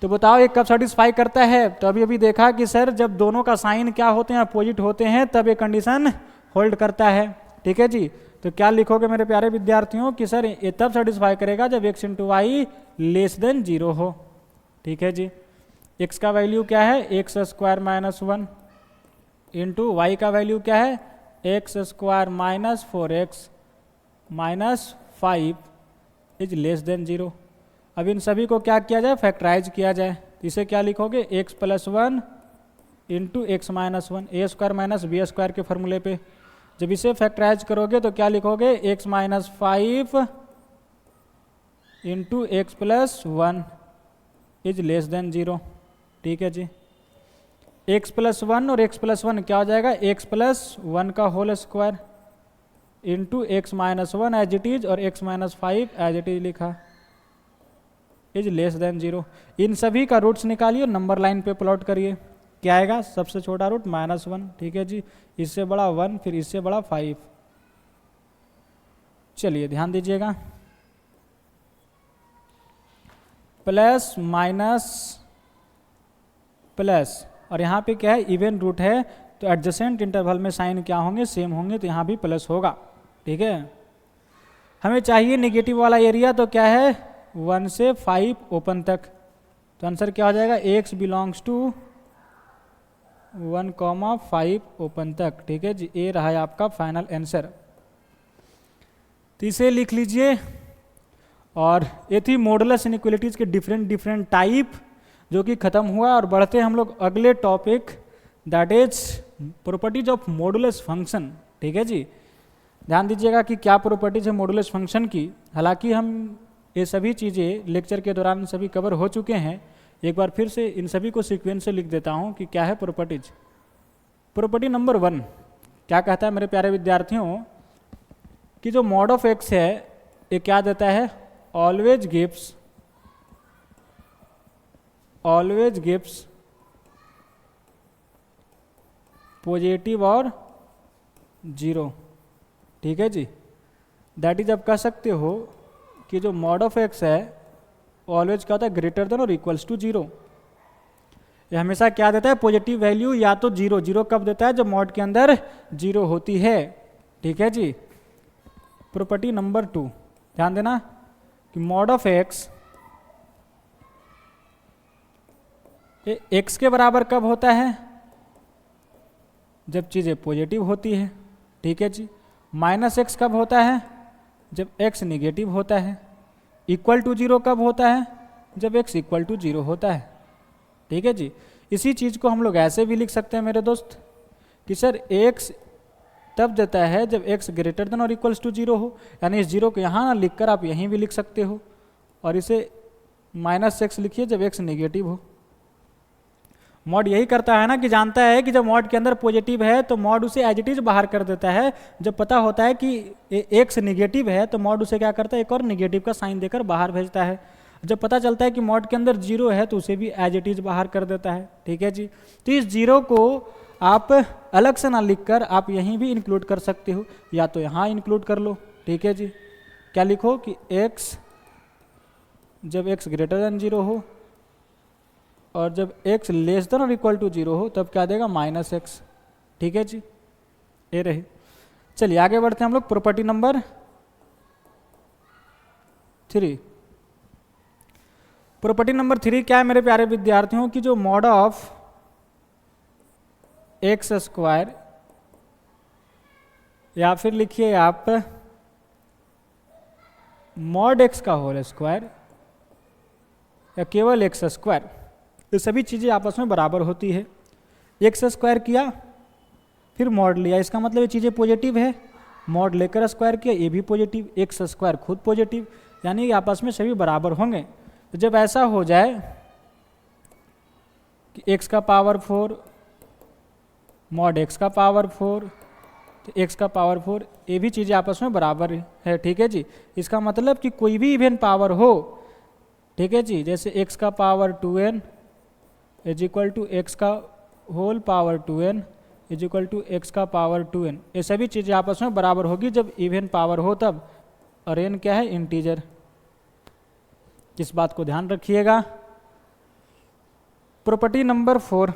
तो बताओ ये कब सेटिस्फाई करता है? तो अभी अभी देखा कि सर जब दोनों का साइन क्या होते हैं, अपोजिट होते हैं, तब ये कंडीशन होल्ड करता है, ठीक है जी। तो क्या लिखोगे मेरे प्यारे विद्यार्थियों कि सर ये तब सेटिस्फाई करेगा जब x into y less than 0 हो, ठीक है जी। x का वैल्यू क्या है x square minus 1 into y का वैल्यू क्या है x square minus 4x minus 5 is less than 0। अब इन सभी को क्या किया जाए, फैक्टराइज किया जाए। तो इसे क्या लिखोगे x plus 1 into x minus 1, ए स्क्वायर माइनस बी स्क्वायर के फॉर्मूले पे। जब इसे फैक्टराइज करोगे तो क्या लिखोगे x minus 5 into x plus 1 is less than 0, ठीक है जी। x प्लस 1 और x प्लस 1 क्या हो जाएगा x प्लस 1 का whole square into x minus 1 as it is और x minus 5 as it is लिखा इज लेस देन 0। इन सभी का रूट्स निकालिए, नंबर लाइन पे प्लॉट करिए। क्या आएगा सबसे छोटा रूट -1, ठीक है जी। इससे बड़ा 1, फिर इससे बड़ा 5। चलिए ध्यान दीजिएगा, प्लस माइनस प्लस, और यहाँ पे क्या है इवन रूट है, तो एडजेसेंट इंटरवल में साइन क्या होंगे सेम होंगे, तो यहाँ भी प्लस होगा, ठीक है। हमें चाहिए नेगेटिव वाला एरिया, तो क्या है 1 से 5 ओपन तक। तो आंसर क्या हो जाएगा x बिलोंग्स टू 1,5 ओपन तक, ठीक है जी। ये रहा है आपका फाइनल आंसर। तो इसे लिख लीजिए। और ये थी मॉडुलस इनइक्वालिटीज के डिफरेंट टाइप, जो कि खत्म हुआ। और बढ़ते हम लोग अगले topic, that is properties of modulus function, ठीक है जी। ध्यान दीजिएगा कि क्या प्रॉपर्टीज है मॉडुलस फंक्शन की। हालांकि हम ये सभी चीज़ें लेक्चर के दौरान सभी कवर हो चुके हैं, एक बार फिर से इन सभी को सीक्वेंस से लिख देता हूँ कि क्या है प्रॉपर्टीज। प्रॉपर्टी नंबर 1 क्या कहता है मेरे प्यारे विद्यार्थियों कि जो मॉड ऑफ एक्स है ये क्या देता है, ऑलवेज गिव्स पॉजिटिव और 0, ठीक है जी। दैट इज आप कह सकते हो कि जो मॉड ऑफ एक्स है ऑलवेज क्या होता है ग्रेटर देन और इक्वल्स टू 0। ये हमेशा क्या देता है पॉजिटिव वैल्यू या तो 0। 0 कब देता है जब मॉड के अंदर 0 होती है, ठीक है जी। प्रॉपर्टी नंबर 2 ध्यान देना कि मॉड ऑफ एक्स एक्स के बराबर कब होता है जब चीज़ें पॉजिटिव होती है, ठीक है जी। माइनस एक्स कब होता है जब x निगेटिव होता है। इक्वल टू 0 कब होता है जब x इक्वल टू 0 होता है, ठीक है जी। इसी चीज़ को हम लोग ऐसे भी लिख सकते हैं मेरे दोस्त कि सर x तब देता है जब x ग्रेटर देन और इक्वल्स टू 0 हो, यानी इस 0 को यहाँ ना लिख कर आप यहीं भी लिख सकते हो, और इसे -x लिखिए जब x नेगेटिव हो। मॉड यही करता है ना कि जानता है कि जब मॉड के अंदर पॉजिटिव है तो मॉड उसे एज इट इज बाहर कर देता है। जब पता होता है कि एक्स निगेटिव है तो मॉड उसे क्या करता है एक और निगेटिव का साइन देकर बाहर भेजता है। जब पता चलता है कि मॉड के अंदर 0 है तो उसे भी एज इट इज बाहर कर देता है, ठीक है जी। तो इस 0 को आप अलग से ना लिखकर आप यहीं भी इंक्लूड कर सकते हो, या तो यहाँ इंक्लूड कर लो, ठीक है जी। क्या लिखो कि x जब x ग्रेटर देन 0 हो और जब x लेस देन और इक्वल टू 0 हो तब क्या देगा -x, ठीक है जी। ये रही। चलिए आगे बढ़ते हैं हम लोग प्रॉपर्टी नंबर 3। प्रॉपर्टी नंबर 3 क्या है मेरे प्यारे विद्यार्थियों की जो मॉड ऑफ एक्स स्क्वायर, या फिर लिखिए आप मॉड एक्स का होल स्क्वायर या केवल एक्स स्क्वायर, ये सभी चीज़ें आपस में बराबर होती है। एक्स स्क्वायर किया फिर मॉड लिया, इसका मतलब ये चीज़ें पॉजिटिव है। मॉड लेकर स्क्वायर किया, ये भी पॉजिटिव, एक्स स्क्वायर खुद पॉजिटिव, यानी कि आपस में सभी बराबर होंगे। तो जब ऐसा हो जाए कि एक्स का पावर 4 मॉड एक्स का पावर 4 तो x का पावर 4, ये भी चीज़ें आपस में बराबर है, ठीक है जी। इसका मतलब कि कोई भी इवन पावर हो, ठीक है जी, जैसे x का power 2n is equal to x का whole power 2n is equal to x का पावर 2n, ये सभी चीज़ें आपस में बराबर होगी जब इवन पावर हो तब, और n क्या है, इंटीजर। इस बात को ध्यान रखिएगा। Property number 4,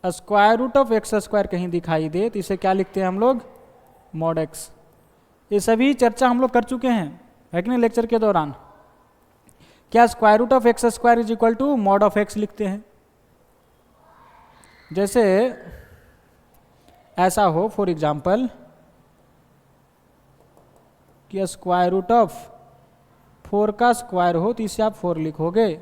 square root of x square कहीं दिखाई दे तो इसे क्या लिखते हैं हम लोग, मॉड एक्स। ये सभी चर्चा हम लोग कर चुके हैं, है कि नहीं, लेक्चर के दौरान। क्या square root of x square is equal to mod of x लिखते हैं। जैसे ऐसा हो फॉर एग्जाम्पल कि स्क्वायर रूट ऑफ 4 का स्क्वायर हो तो इसे आप 4 लिखोगे,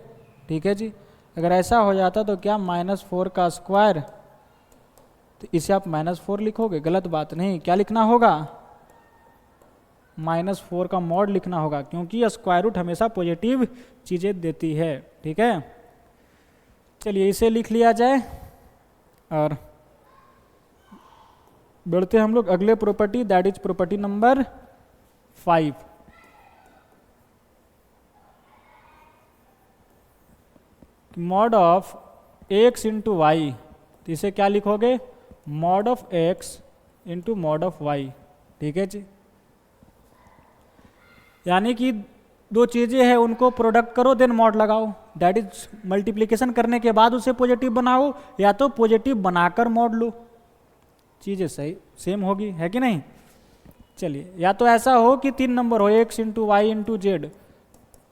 ठीक है जी। अगर ऐसा हो जाता तो क्या -4 का स्क्वायर, तो इसे आप -4 लिखोगे, गलत बात नहीं। क्या लिखना होगा, -4 का मॉड लिखना होगा, क्योंकि स्क्वायर रूट हमेशा पॉजिटिव चीज़ें देती है, ठीक है। चलिए इसे लिख लिया जाए और बढ़ते हम लोग अगले property, that is property number 5। Mod of x into y, तो इसे क्या लिखोगे, mod of x into mod of y, ठीक है जी। यानी कि दो चीज़ें हैं उनको प्रोडक्ट करो देन मॉड लगाओ, दैट इज मल्टीप्लिकेशन करने के बाद उसे पॉजिटिव बनाओ, या तो पॉजिटिव बनाकर मॉड लो, चीज़ें सही सेम होगी, है कि नहीं। चलिए, या तो ऐसा हो कि 3 नंबर हो, x into y into z,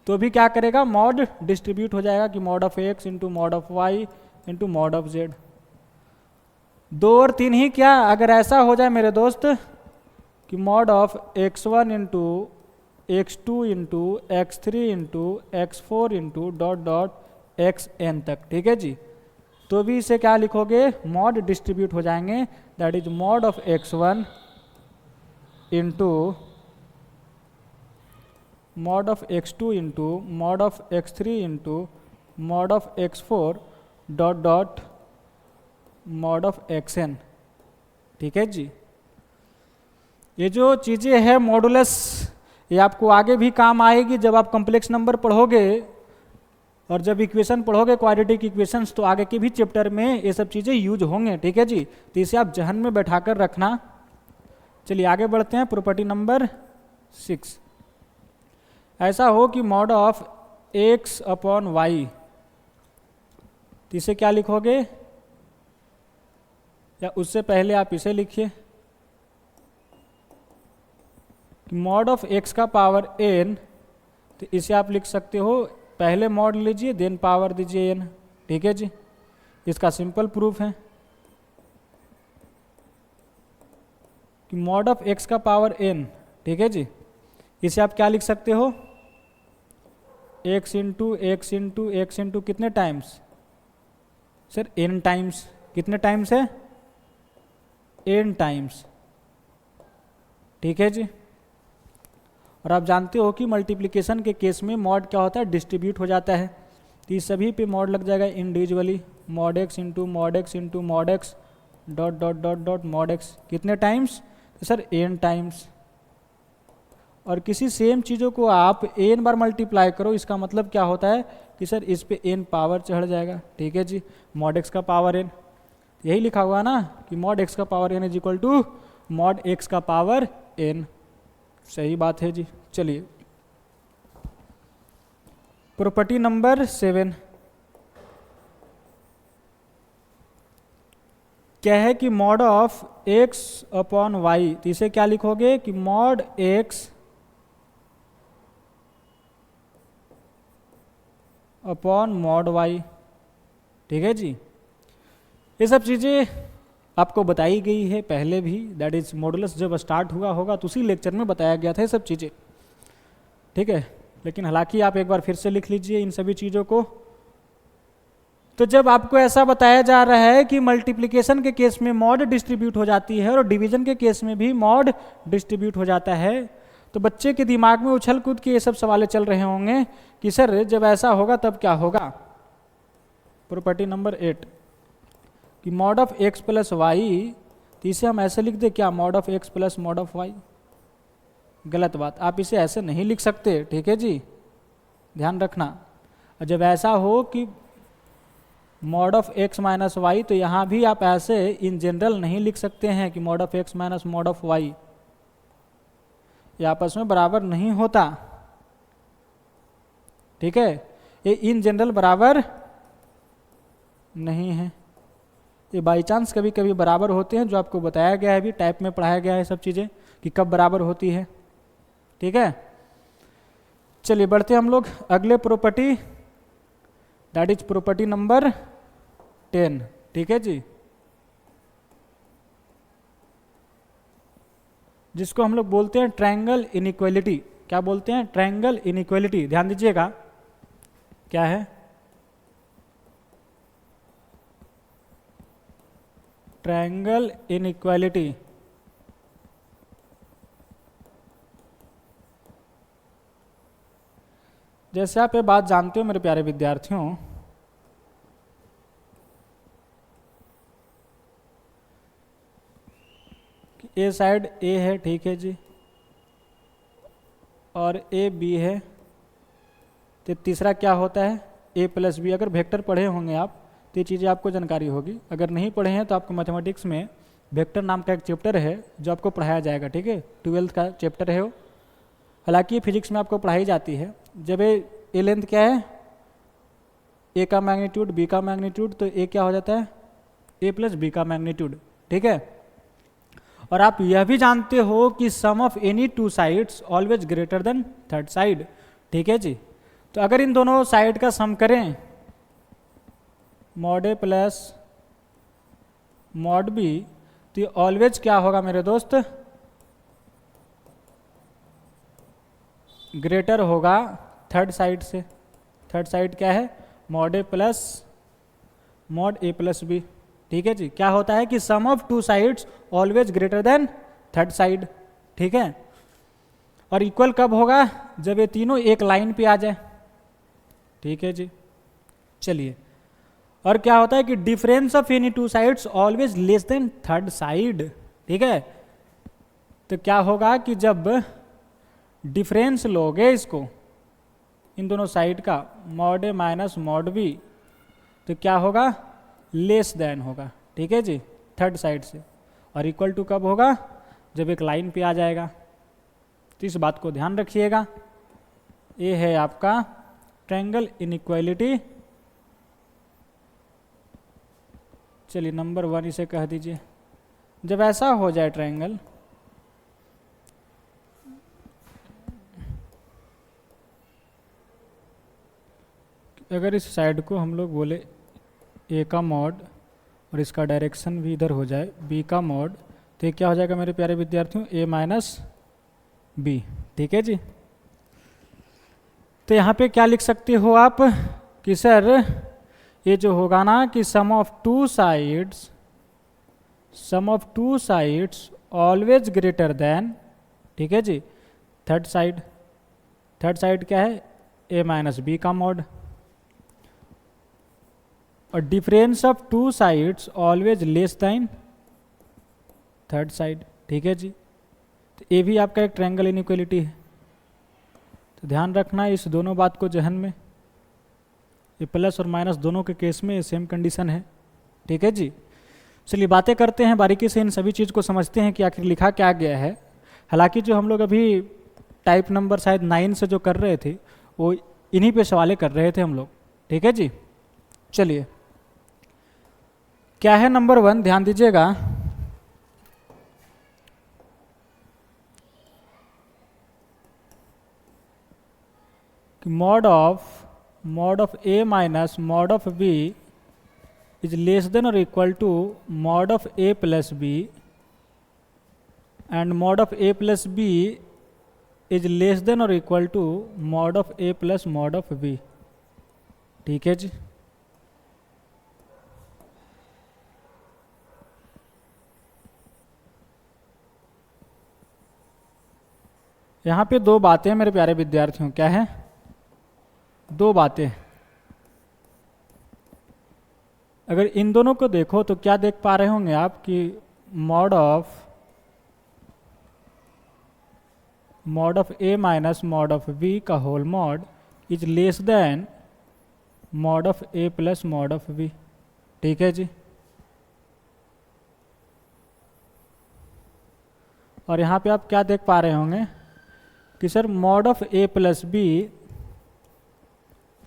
तो भी क्या करेगा, मॉड डिस्ट्रीब्यूट हो जाएगा कि mod of x into mod of y into mod of z. 2 और 3 ही क्या, अगर ऐसा हो जाए मेरे दोस्त कि mod of x1 into x2 into x3 into x4 into dot dot xn तक, ठीक है जी, तो भी इसे क्या लिखोगे, मॉड डिस्ट्रीब्यूट हो जाएंगे, that is mod of x1 into mod of x2 into mod of x3 into mod of x4 dot dot mod of xn, ठीक है जी। ये जो चीज़ें हैं मॉडुलस, ये आपको आगे भी काम आएगी जब आप कॉम्प्लेक्स नंबर पढ़ोगे और जब इक्वेशन पढ़ोगे, क्वाड्रेटिक इक्वेशंस, तो आगे के भी चैप्टर में ये सब चीज़ें यूज होंगे, ठीक है जी। तो इसे आप जहन में बैठा कर रखना। चलिए आगे बढ़ते हैं, प्रॉपर्टी नंबर 6। ऐसा हो कि mod of x upon y, तो इसे क्या लिखोगे, या उससे पहले आप इसे लिखिए कि मॉड ऑफ x का पावर n, तो इसे आप लिख सकते हो, पहले मॉड लीजिए देन पावर दीजिए n, ठीक है जी। इसका सिंपल प्रूफ है कि मॉड ऑफ x का पावर n, ठीक है जी, इसे आप क्या लिख सकते हो, x into x into x into कितने टाइम्स, सर n टाइम्स, कितने टाइम्स है, n टाइम्स, ठीक है जी। और आप जानते हो कि मल्टीप्लिकेशन के केस में मॉड क्या होता है, डिस्ट्रीब्यूट हो जाता है, तो इस सभी पे मॉड लग जाएगा individually, mod x into mod x into mod x dot dot dot dot mod x, कितने टाइम्स, तो सर n टाइम्स। और किसी सेम चीज़ों को आप n बार मल्टीप्लाई करो, इसका मतलब क्या होता है कि सर इस पे n पावर चढ़ जाएगा, ठीक है जी। मॉड x का पावर n, यही लिखा हुआ ना कि मॉड x का power n is equal to mod x का पावर n, सही बात है जी। चलिए प्रॉपर्टी नंबर 7 क्या है कि mod of x upon y, तो इसे क्या लिखोगे कि mod x upon mod y, ठीक है जी। ये सब चीज़ें आपको बताई गई है पहले भी, दैट इज मॉडुलस जब स्टार्ट हुआ होगा तो उसी लेक्चर में बताया गया था ये सब चीज़ें, ठीक है। लेकिन हालांकि आप एक बार फिर से लिख लीजिए इन सभी चीज़ों को। तो जब आपको ऐसा बताया जा रहा है कि मल्टीप्लिकेशन के केस में मॉड डिस्ट्रीब्यूट हो जाती है और डिवीजन के केस में भी मॉड डिस्ट्रीब्यूट हो जाता है, तो बच्चे के दिमाग में उछल कूद के ये सब सवाल चल रहे होंगे कि सर जब ऐसा होगा तब क्या होगा। प्रॉपर्टी नंबर 8, कि mod of x plus y, तो इसे हम ऐसे लिख दे क्या, mod of x plus mod of y. गलत बात, आप इसे ऐसे नहीं लिख सकते, ठीक है जी, ध्यान रखना। और जब ऐसा हो कि mod of x minus y, तो यहाँ भी आप ऐसे इन जनरल नहीं लिख सकते हैं कि mod of x minus mod of y, ये आपस में बराबर नहीं होता, ठीक है। ये इन जनरल बराबर नहीं है, ये बाई चांस कभी कभी बराबर होते हैं, जो आपको बताया गया है, अभी टाइप में पढ़ाया गया है सब चीज़ें कि कब बराबर होती है, ठीक है। चलिए बढ़ते हम लोग अगले property, that is property number 10, ठीक है जी, जिसको हम लोग बोलते हैं ट्रायंगल इनइक्वालिटी। क्या बोलते हैं, ट्रायंगल इनइक्वालिटी। ध्यान दीजिएगा क्या है, ट्रायंगल इनइक्वालिटी। जैसे आप ये बात जानते हो मेरे प्यारे विद्यार्थियों, ए साइड ए है, ठीक है जी, और ए बी है, तो तीसरा क्या होता है, ए प्लस बी। अगर वेक्टर पढ़े होंगे आप तो ये चीज़ें आपको जानकारी होगी, अगर नहीं पढ़े हैं तो आपको मैथमेटिक्स में वेक्टर नाम का एक चैप्टर है जो आपको पढ़ाया जाएगा, ठीक है, 12th का चैप्टर है वो। हालांकि फिजिक्स में आपको पढ़ाई जाती है। जब ए लेंथ क्या है, ए का मैग्नीट्यूड बी का मैग्नीट्यूड, तो ए क्या हो जाता है, ए प्लस बी का मैग्नीट्यूड, ठीक है। और आप यह भी जानते हो कि sum of any two sides always greater than third side, ठीक है जी। तो अगर इन दोनों साइड का सम करें, mod a plus mod b, तो ये ऑलवेज क्या होगा मेरे दोस्त, ग्रेटर होगा थर्ड साइड से। थर्ड साइड क्या है, mod a plus mod a plus b, ठीक है जी। क्या होता है कि sum of two sides always greater than third side, ठीक है। और इक्वल कब होगा, जब ये तीनों एक लाइन पे आ जाए, ठीक है जी। चलिए, और क्या होता है कि difference of any two sides always less than third side, ठीक है। तो क्या होगा कि जब डिफरेंस लोगे इसको, इन दोनों साइड का, mod a minus mod b, तो क्या होगा, लेस देन होगा, ठीक है जी, थर्ड साइड से। और इक्वल टू कब होगा, जब एक लाइन पे आ जाएगा। तो इस बात को ध्यान रखिएगा। ये है आपका ट्रायंगल इनइक्वालिटी। चलिए नंबर 1 इसे कह दीजिए। जब ऐसा हो जाए ट्रायंगल, अगर इस साइड को हम लोग बोले ए का मॉड और इसका डायरेक्शन भी इधर हो जाए बी का मॉड, तो ये क्या हो जाएगा मेरे प्यारे विद्यार्थियों, ए माइनस बी, ठीक है जी। तो यहाँ पे क्या लिख सकते हो आप कि सर ये जो होगा ना कि sum of two sides always greater than, ठीक है जी, थर्ड साइड। थर्ड साइड क्या है, ए माइनस बी का मॉड। और difference of two sides always less than third side, ठीक है जी। तो ये भी आपका एक ट्रायंगल इनइक्वालिटी है। तो ध्यान रखना इस दोनों बात को जहन में, ये प्लस और माइनस दोनों के केस में सेम कंडीशन है, ठीक है जी। चलिए बातें करते हैं बारीकी से, इन सभी चीज़ को समझते हैं कि आखिर लिखा क्या गया है। हालांकि जो हम लोग अभी टाइप नंबर शायद 9 से जो कर रहे थे, वो इन्हीं पे सवालें कर रहे थे हम लोग, ठीक है जी। चलिए क्या है नंबर 1, ध्यान दीजिएगा। Mod of a minus mod of b is less than और equal to mod of a plus b, and mod of a plus b is less than और equal to mod of a plus mod of b, ठीक है जी। यहाँ पे दो बातें मेरे प्यारे विद्यार्थियों, क्या है, दो बातें। अगर इन दोनों को देखो तो क्या देख पा रहे होंगे आप कि mod of a minus mod of b का whole mod is less than mod of a plus mod of b. ठीक है जी। और यहाँ पे आप क्या देख पा रहे होंगे कि sir mod of a plus b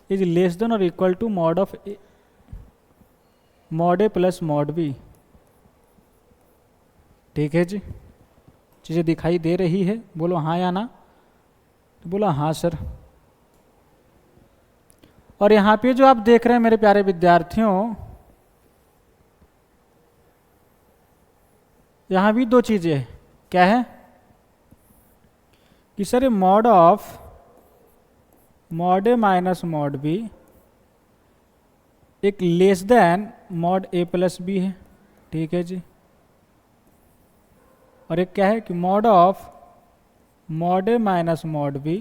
is less than और equal to mod of mod a plus mod b. ठीक है जी। चीज़ें दिखाई दे रही है, बोलो हाँ या ना। तो बोला हाँ सर। और यहाँ पे जो आप देख रहे हैं मेरे प्यारे विद्यार्थियों, यहाँ भी दो चीज़ें क्या है कि sir mod of mod a minus mod b एक less than mod a plus b है। ठीक है जी। और एक क्या है कि mod of mod a minus mod b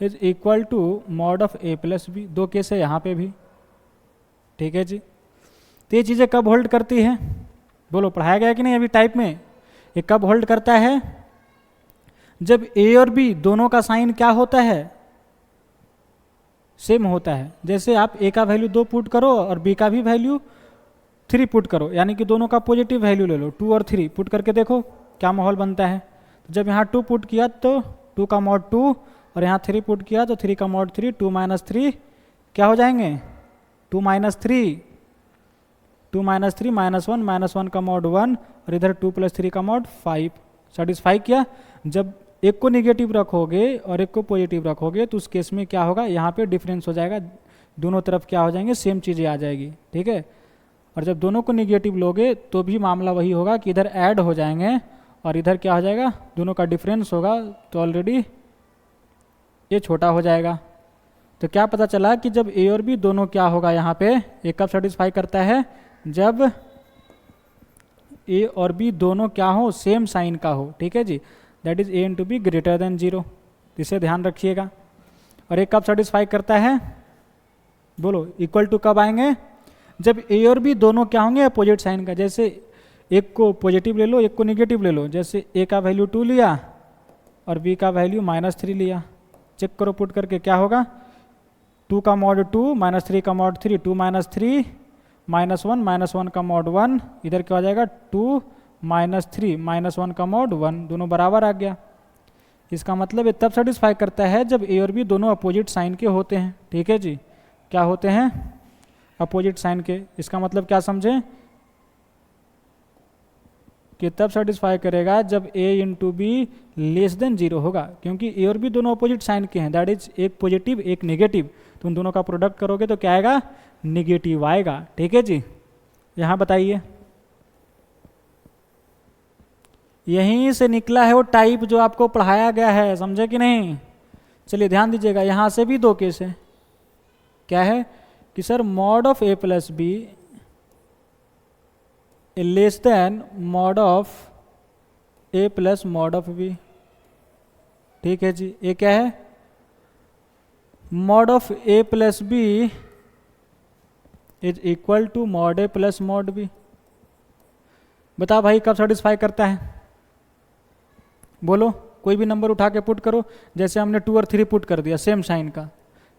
is equal to mod of a plus b. दो केस है यहाँ पे भी। ठीक है जी। तो ये चीज़ें कब होल्ड करती है, बोलो पढ़ाया गया कि नहीं अभी टाइप में। ये कब होल्ड करता है, जब ए और बी दोनों का साइन क्या होता है, सेम होता है। जैसे आप ए का वैल्यू 2 पुट करो और बी का भी वैल्यू 3 पुट करो, यानी कि दोनों का पॉजिटिव वैल्यू ले लो। 2 और 3 पुट करके देखो क्या माहौल बनता है। तो जब यहाँ 2 पुट किया तो 2 का मॉड 2 और यहाँ 3 पुट किया तो 3 का मॉड 3, 2 माइनस 3 क्या हो जाएंगे 2 माइनस 3, 2 माइनस 3 -1, -1 का मॉड 1 और इधर 2 + 3 का मॉड 5। सेटिस्फाई किया। जब एक को निगेटिव रखोगे और एक को पॉजिटिव रखोगे तो उस केस में क्या होगा, यहाँ पे डिफरेंस हो जाएगा, दोनों तरफ क्या हो जाएंगे, सेम चीज़ें आ जाएगी। ठीक है। और जब दोनों को निगेटिव लोगे तो भी मामला वही होगा कि इधर ऐड हो जाएंगे और इधर क्या हो जाएगा, दोनों का डिफरेंस होगा तो ऑलरेडी ये छोटा हो जाएगा। तो क्या पता चला कि जब ए और बी दोनों क्या होगा, यहाँ पे ए कब सेटिस्फाई करता है, जब ए और बी दोनों क्या हो, सेम साइन का हो। ठीक है जी। That is a into b greater than 0। इसे ध्यान रखिएगा। और एक कब सेटिस्फाई करता है, बोलो इक्वल टू कब आएंगे, जब ए और बी दोनों क्या होंगे अपोजिट साइन का। जैसे एक को पॉजिटिव ले लो, एक को निगेटिव ले लो। जैसे ए का वैल्यू 2 लिया और बी का वैल्यू -3 लिया। चेक करो पुट करके क्या होगा, 2 का मॉड 2 -3 का मॉड 3, 2 माइनस 3 -1, -1 का मॉड 1, इधर क्या हो जाएगा 2 -3 -1 का मॉड 1, दोनों बराबर आ गया। इसका मतलब ये तब सेटिस्फाई करता है जब ए और बी दोनों अपोजिट साइन के होते हैं। ठीक है जी। क्या होते हैं, अपोजिट साइन के। इसका मतलब क्या समझें कि तब सेटिस्फाई करेगा जब ए इंटू बी लेस देन 0 होगा, क्योंकि ए और बी दोनों अपोजिट साइन के हैं। दैट इज एक पॉजिटिव एक नेगेटिव, तो उन दोनों का प्रोडक्ट करोगे तो क्या आएगा, नेगेटिव आएगा। ठीक है जी। यहाँ बताइए, यहीं से निकला है वो टाइप जो आपको पढ़ाया गया है, समझे कि नहीं। चलिए ध्यान दीजिएगा, यहाँ से भी दो केस है। क्या है कि sir mod of a plus b less than mod of a plus mod of b. ठीक है जी। ये क्या है, mod of a plus b is equal to mod a plus mod b. बता भाई कब सेटिस्फाई करता है, बोलो। कोई भी नंबर उठा के पुट करो। जैसे हमने 2 और 3 पुट कर दिया सेम साइन का,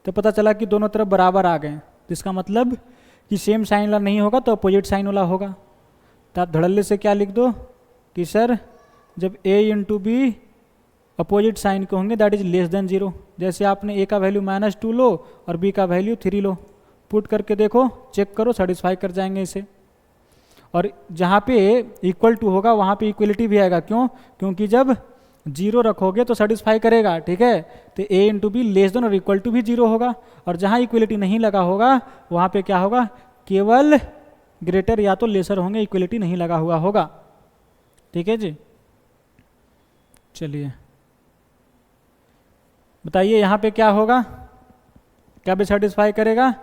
तो पता चला कि दोनों तरफ बराबर आ गए। इसका मतलब कि सेम साइन वाला नहीं होगा तो अपोजिट साइन वाला होगा। तो आप धड़ल्ले से क्या लिख दो कि सर जब a into b opposite sign के होंगे दैट इज लेस देन 0। जैसे आपने a का वैल्यू -2 लो और b का वैल्यू 3 लो, पुट करके देखो, चेक करो, सेटिस्फाई कर जाएंगे इसे। और जहाँ पे इक्वल टू होगा वहाँ पे इक्वलिटी भी आएगा। क्यों, क्योंकि जब 0 रखोगे तो सेटिस्फाई करेगा। ठीक है। तो a into b less than और इक्वल टू भी 0 होगा। और जहाँ इक्वलिटी नहीं लगा होगा वहाँ पे क्या होगा, केवल ग्रेटर या तो लेसर होंगे, इक्वलिटी नहीं लगा हुआ होगा। ठीक है जी। चलिए बताइए यहाँ पे क्या होगा, क्या भी सेटिस्फाई करेगा,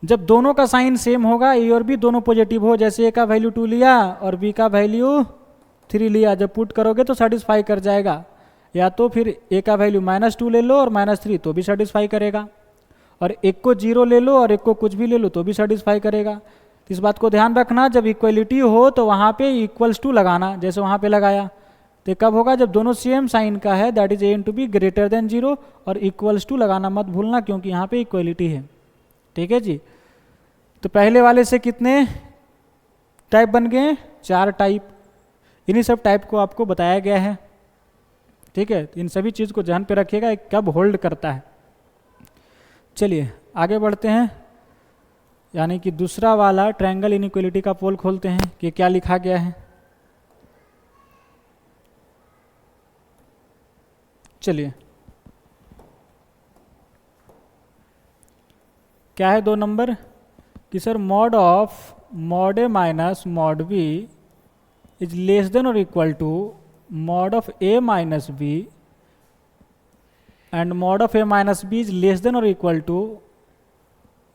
जब दोनों का साइन सेम होगा, ए और बी दोनों पॉजिटिव हो। जैसे ए का वैल्यू 2 लिया और बी का वैल्यू 3 लिया, जब पुट करोगे तो सेटिस्फाई कर जाएगा। या तो फिर ए का वैल्यू -2 ले लो और -3 तो भी सेटिस्फाई करेगा। और एक को 0 ले लो और एक को कुछ भी ले लो तो भी सेटिस्फाई करेगा। तो इस बात को ध्यान रखना, जब इक्वलिटी हो तो वहाँ पे इक्वल्स टू लगाना, जैसे वहाँ पे लगाया। तो कब होगा? जब दोनों सेम साइन का है, that is a into b greater than 0, और इक्वल्स टू लगाना मत भूलना क्योंकि यहाँ पे इक्वलिटी है। ठीक है जी। तो पहले वाले से कितने टाइप बन गए? 4 टाइप। इन्हीं सब टाइप को आपको बताया गया है। ठीक है, इन सभी चीज़ को ध्यान पे रखिएगा कब होल्ड करता है। चलिए आगे बढ़ते हैं, यानी कि दूसरा वाला ट्रायंगल इनइक्वलिटी का पोल खोलते हैं कि क्या लिखा गया है। चलिए, क्या है 2 नंबर कि sir mod of mod a minus mod b is less than और equal to mod of a minus b and mod of a minus b is less than और equal to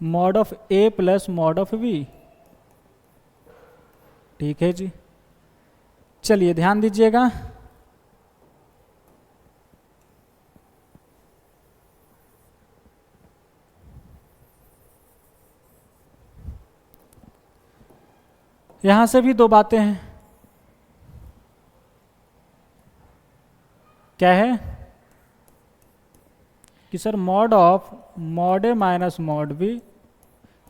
mod of a plus mod of b. ठीक है जी। चलिए ध्यान दीजिएगा, यहां से भी 2 बातें हैं। क्या है कि sir mod of mod a minus mod b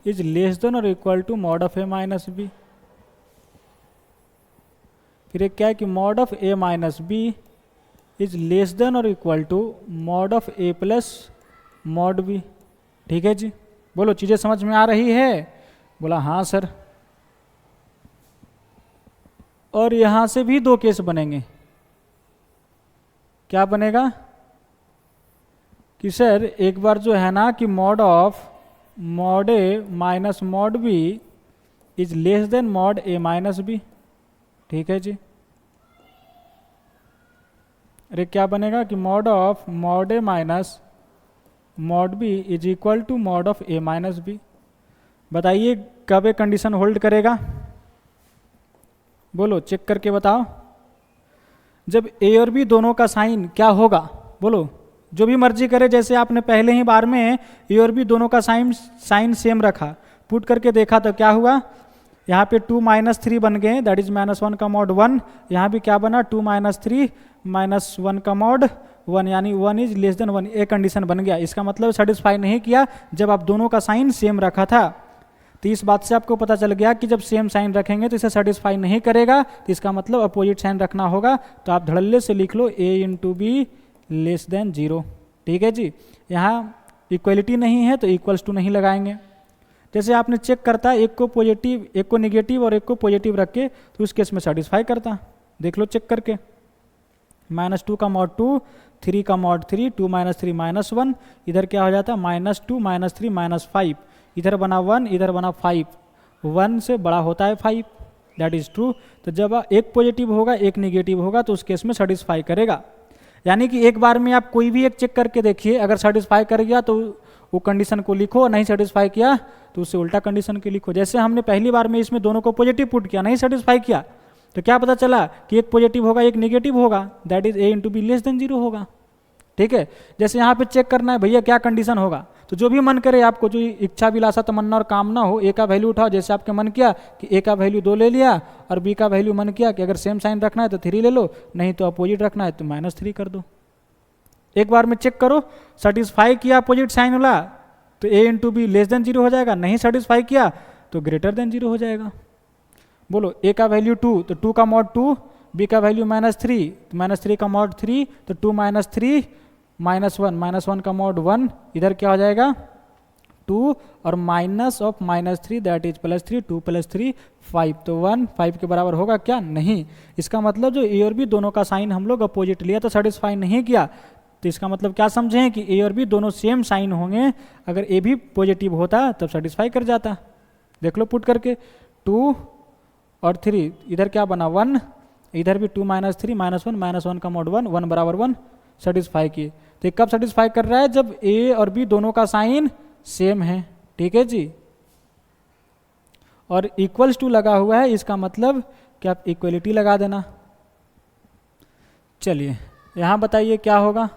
is less than और equal to mod of a minus b. फिर एक क्या है कि mod of a minus b is less than और equal to mod of a plus mod b. ठीक है जी। बोलो चीज़ें समझ में आ रही है? बोला हाँ सर। और यहां से भी 2 केस बनेंगे। क्या बनेगा कि सर एक बार जो है ना कि mod of mod a minus mod b is less than mod a minus b. ठीक है जी। अरे क्या बनेगा कि mod of mod a minus mod b is equal to mod of a minus b. बताइए कब एक कंडीशन होल्ड करेगा? बोलो चेक करके बताओ। जब ए और बी दोनों का साइन क्या होगा? बोलो, जो भी मर्जी करे, जैसे आपने पहले ही बार में ए और बी दोनों का साइन सेम रखा, पुट करके देखा तो क्या हुआ? यहाँ पे 2 - 3 बन गए, दैट इज -1 का मॉड 1। यहाँ भी क्या बना? 2 - 3 -1 का मॉड 1, यानी 1 इज लेस देन 1। एक कंडीशन बन गया। इसका मतलब सेटिस्फाई नहीं किया जब आप दोनों का साइन सेम रखा था। तो इस बात से आपको पता चल गया कि जब सेम साइन रखेंगे तो इसे सेटिस्फाई नहीं करेगा, तो इसका मतलब अपोजिट साइन रखना होगा। तो आप धड़ल्ले से लिख लो a into b less than 0। ठीक है जी। यहाँ इक्वलिटी नहीं है तो इक्वल्स टू नहीं लगाएंगे। जैसे आपने चेक करता एक को पॉजिटिव, एक को निगेटिव और एक को पॉजिटिव रख के, तो उस केस में सेटिस्फाई करता। देख लो चेक करके, -2 का मॉड 2, 3 का मॉड 3, 2 - 3 -1, इधर क्या हो जाता? -2 - 3 -5, इधर बना 1, इधर बना 5। 1 से बड़ा होता है 5, दैट इज ट्रू। तो जब एक पॉजिटिव होगा एक निगेटिव होगा तो उस केस में सेटिस्फाई करेगा। यानी कि एक बार में आप कोई भी एक चेक करके देखिए, अगर सेटिस्फाई कर गया तो वो कंडीशन को लिखो, नहीं सेटिस्फाई किया तो उससे उल्टा कंडीशन के लिखो। जैसे हमने पहली बार में इसमें दोनों को पॉजिटिव पुट किया, नहीं सेटिस्फाई किया, तो क्या पता चला कि एक पॉजिटिव होगा एक निगेटिव होगा, that is a into b less than 0 होगा। ठीक है। जैसे यहाँ पे चेक करना है भैया क्या कंडीशन होगा, तो जो भी मन करे आपको, जो इच्छा विलासा तमन्ना और कामना हो, ए का वैल्यू उठाओ। जैसे आपके मन किया कि ए का वैल्यू 2 ले लिया और बी का वैल्यू मन किया कि अगर सेम साइन रखना है तो 3 ले लो, नहीं तो अपोजिट रखना है तो -3 कर दो। एक बार में चेक करो, सेटिस्फाई किया अपोजिट साइन वाला तो a into b less than 0 हो जाएगा, नहीं सेटिस्फाई किया तो ग्रेटर देन 0 हो जाएगा। बोलो a का वैल्यू 2 तो 2 का मॉड 2, b का वैल्यू -3 तो -3 का मॉड 3, तो 2 - 3 -1, -1 का मॉड 1, इधर क्या हो जाएगा 2 और माइनस ऑफ -3 दैट इज +3, 2 + 3 5, तो 1 5 के बराबर होगा क्या? नहीं। इसका मतलब जो a और b दोनों का साइन हम लोग अपोजिट लिया तो सेटिस्फाई नहीं किया। तो इसका मतलब क्या समझें कि a और b दोनों सेम साइन होंगे, अगर a भी पॉजिटिव होता तब सेटिस्फाई कर जाता। देख लो पुट करके, 2 और 3, इधर क्या बना 1, इधर भी 2 - 3 -1, -1 का मॉड 1, 1 बराबर 1, सेटिस्फाई किए। तो ये कब सेटिस्फाई कर रहा है? जब a और b दोनों का साइन सेम है। ठीक है जी। और इक्वल्स टू लगा हुआ है, इसका मतलब कि आप इक्वलिटी लगा देना। चलिए यहाँ बताइए क्या होगा?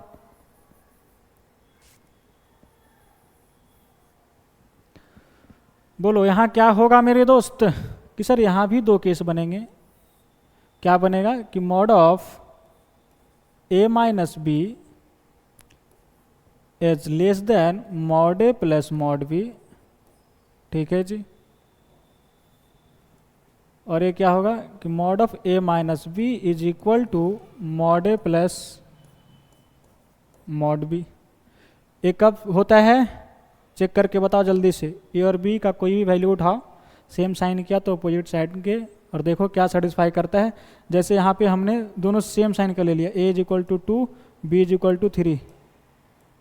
बोलो यहाँ क्या होगा मेरे दोस्त कि सर यहाँ भी दो केस बनेंगे। क्या बनेगा कि mod of a minus b is less than mod a plus mod b. ठीक है जी। और ये क्या होगा कि mod of a minus b is equal to mod a plus mod b. ये कब होता है चेक करके बताओ जल्दी से। ए और बी का कोई भी वैल्यू उठाओ, सेम साइन किया तो अपोजिट साइड के, और देखो क्या सेटिस्फाई करता है। जैसे यहाँ पे हमने दोनों सेम साइन का ले लिया, a is equal to 2, b is equal to 3।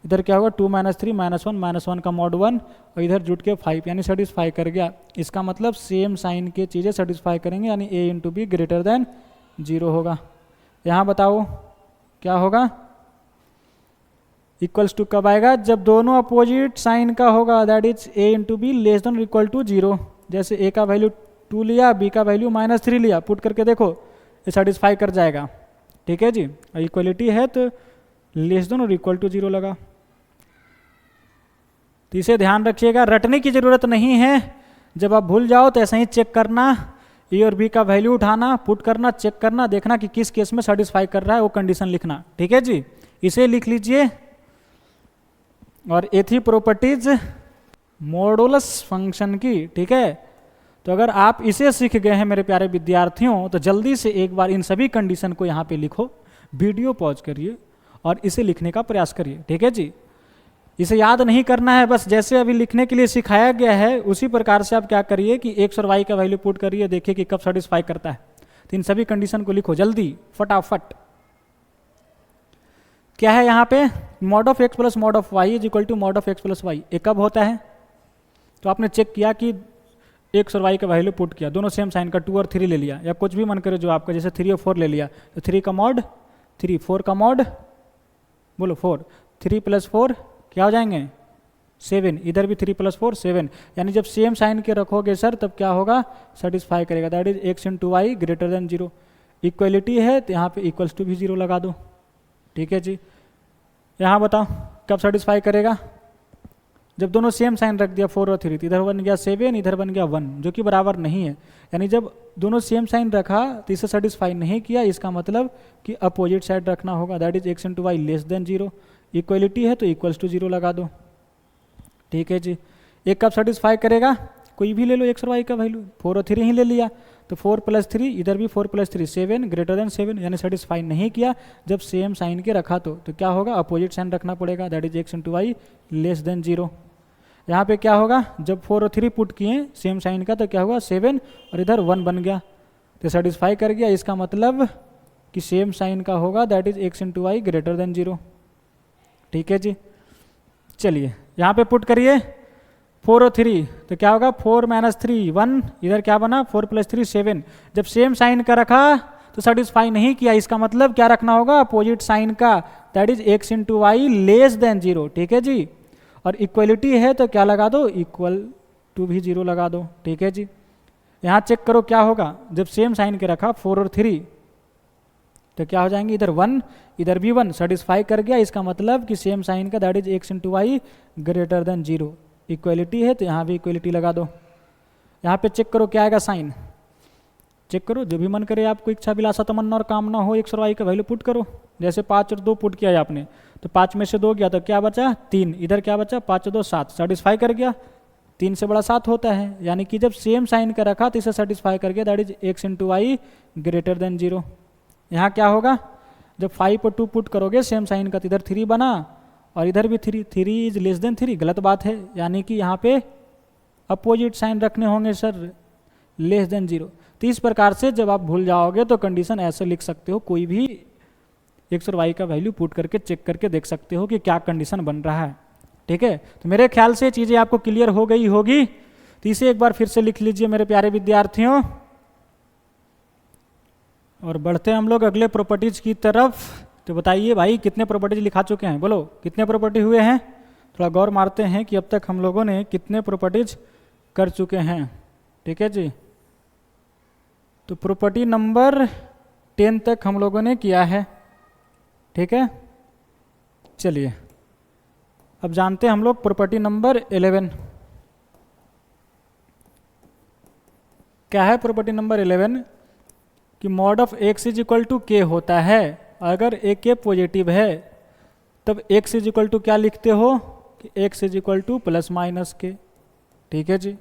इधर क्या होगा 2 - 3 -1 का मॉड 1, और इधर जुट के 5, यानी सेटिस्फाई कर गया। इसका मतलब सेम साइन के चीज़ें सेटिस्फाई करेंगे, यानी ए इंटू बी ग्रेटर देन 0 होगा। यहाँ बताओ क्या होगा, इक्वल्स टू कब आएगा, जब दोनों अपोजिट साइन का होगा, that is a into b less than equal to 0। जैसे ए का वैल्यू 2 लिया, बी का वैल्यू -3 लिया, पुट करके देखो ये सेटिस्फाई कर जाएगा। ठीक है जी। और इक्वलिटी है तो लेस देन और इक्वल टू 0 लगा। तो इसे ध्यान रखिएगा, रटने की ज़रूरत नहीं है। जब आप भूल जाओ तो ऐसे ही चेक करना, ए और बी का वैल्यू उठाना, पुट करना, चेक करना, देखना कि किस केस में सेटिस्फाई कर रहा है, वो कंडीशन लिखना। ठीक है जी। इसे लिख लीजिए। और ये थी प्रॉपर्टीज मॉडुलस फंक्शन की। ठीक है। तो अगर आप इसे सीख गए हैं मेरे प्यारे विद्यार्थियों, तो जल्दी से एक बार इन सभी कंडीशन को यहाँ पे लिखो, वीडियो पॉज करिए और इसे लिखने का प्रयास करिए। ठीक है जी। इसे याद नहीं करना है, बस जैसे अभी लिखने के लिए सिखाया गया है उसी प्रकार से आप क्या करिए कि एक्स और वाई का वैल्यू पुट करिए, देखिए कि कब सेटिस्फाई करता है। तो इन सभी कंडीशन को लिखो जल्दी फटाफट। क्या है यहाँ पे, mod of x plus mod of y is equal to mod of x plus y. ये कब होता है, तो आपने चेक किया कि एक्स और वाई का वैल्यू पुट किया, दोनों सेम साइन का 2 और 3 ले लिया, या कुछ भी मन करे जो आपका, जैसे 3 और 4 ले लिया, तो 3 का मॉड 3, 4 का मॉड बोलो 4, 3 + 4 क्या हो जाएंगे 7, इधर भी 3 + 4 7। यानी जब सेम साइन के रखोगे सर तब क्या होगा, सेटिस्फाई करेगा, that is x into y greater than 0। Equality है तो यहाँ पे इक्वल्स टू भी 0 लगा दो। ठीक है जी। यहाँ बताओ कब सेटिस्फाई करेगा, जब दोनों सेम साइन रख दिया 4 और 3, इधर बन गया 7, इधर बन गया 1, जो कि बराबर नहीं है। यानी जब दोनों सेम साइन रखा तो इसे सेटिस्फाई नहीं किया, इसका मतलब कि अपोजिट साइड रखना होगा, that is x into y less than 0। Equality है तो इक्वल्स टू 0 लगा दो। ठीक है जी। एक कब सेटिस्फाई करेगा, कोई भी ले लो एक्स और वाई का वैल्यू, 4 और 3 ही ले लिया, तो 4 + 3, इधर भी 4 + 3 7 ग्रेटर देन 7, यानी सेटिस्फाई नहीं किया। जब सेम साइन के रखा तो क्या होगा, अपोजिट साइन रखना पड़ेगा, that is x into y less than 0। यहाँ पे क्या होगा, जब 4 और 3 पुट किए सेम साइन का तो क्या होगा 7, और इधर 1 बन गया, तो सेटिस्फाई कर गया। इसका मतलब कि सेम साइन का होगा, that is x into y greater than 0। ठीक है जी। चलिए यहाँ पे पुट करिए 4 और 3, तो क्या होगा 4 - 3 1, इधर क्या बना 4 + 3 7। जब सेम साइन का रखा तो सेटिस्फाई नहीं किया, इसका मतलब क्या रखना होगा, अपोजिट साइन का, that is x into y less than 0। ठीक है जी। और इक्वलिटी है तो क्या लगा दो, इक्वल टू भी 0 लगा दो। ठीक है जी। यहाँ चेक करो क्या होगा, जब सेम साइन के रखा 4 और 3, तो क्या हो जाएंगे, इधर 1 इधर भी 1, सेटिस्फाई कर गया। इसका मतलब कि सेम साइन का, that is x into y greater than 0। Equality है तो यहाँ भी इक्वलिटी लगा दो। यहाँ पे चेक करो क्या आएगा साइन, चेक करो, जो भी मन करे आपको, इच्छा विलासा तमन्ना और कामना हो, एक्स और वाई का वैल्यू पुट करो। जैसे 5 और 2 पुट किया है आपने, तो 5 में से 2 गया तो क्या बचा 3, इधर क्या बचा 5 और 2 7, सेटिस्फाई कर गया। 3 से बड़ा 7 होता है, यानी कि जब सेम साइन का रखा तो इसे सेटिस्फाई कर गया, that is x into y greater than 0। यहाँ क्या होगा, जब 5 और 2 पुट करोगे सेम साइन का, तो इधर 3 बना और इधर भी 3, 3 इज लेस देन 3, गलत बात है, यानी कि यहाँ पे अपोजिट साइन रखने होंगे सर, लेस देन 0। तो इस प्रकार से जब आप भूल जाओगे तो कंडीशन ऐसे लिख सकते हो, कोई भी एक्स और वाई का वैल्यू पुट करके चेक करके देख सकते हो कि क्या कंडीशन बन रहा है। ठीक है। तो मेरे ख्याल से चीज़ें आपको क्लियर हो गई होगी, तो इसे एक बार फिर से लिख लीजिए मेरे प्यारे विद्यार्थियों। और बढ़ते हैं हम लोग अगले प्रॉपर्टीज की तरफ। तो बताइए भाई कितने प्रॉपर्टीज लिखा चुके हैं, बोलो कितने प्रॉपर्टी हुए हैं। थोड़ा गौर मारते हैं कि अब तक हम लोगों ने कितने प्रॉपर्टीज कर चुके हैं। ठीक है जी। तो प्रॉपर्टी नंबर 10 तक हम लोगों ने किया है। ठीक है। चलिए अब जानते हैं हम लोग प्रॉपर्टी नंबर 11। क्या है प्रॉपर्टी नंबर 11 कि mod of x is equal to k होता है। अगर ए के पॉजिटिव है तब एक्स इज इक्वल टू क्या लिखते हो कि x is equal two plus minus के। ठीक है जी।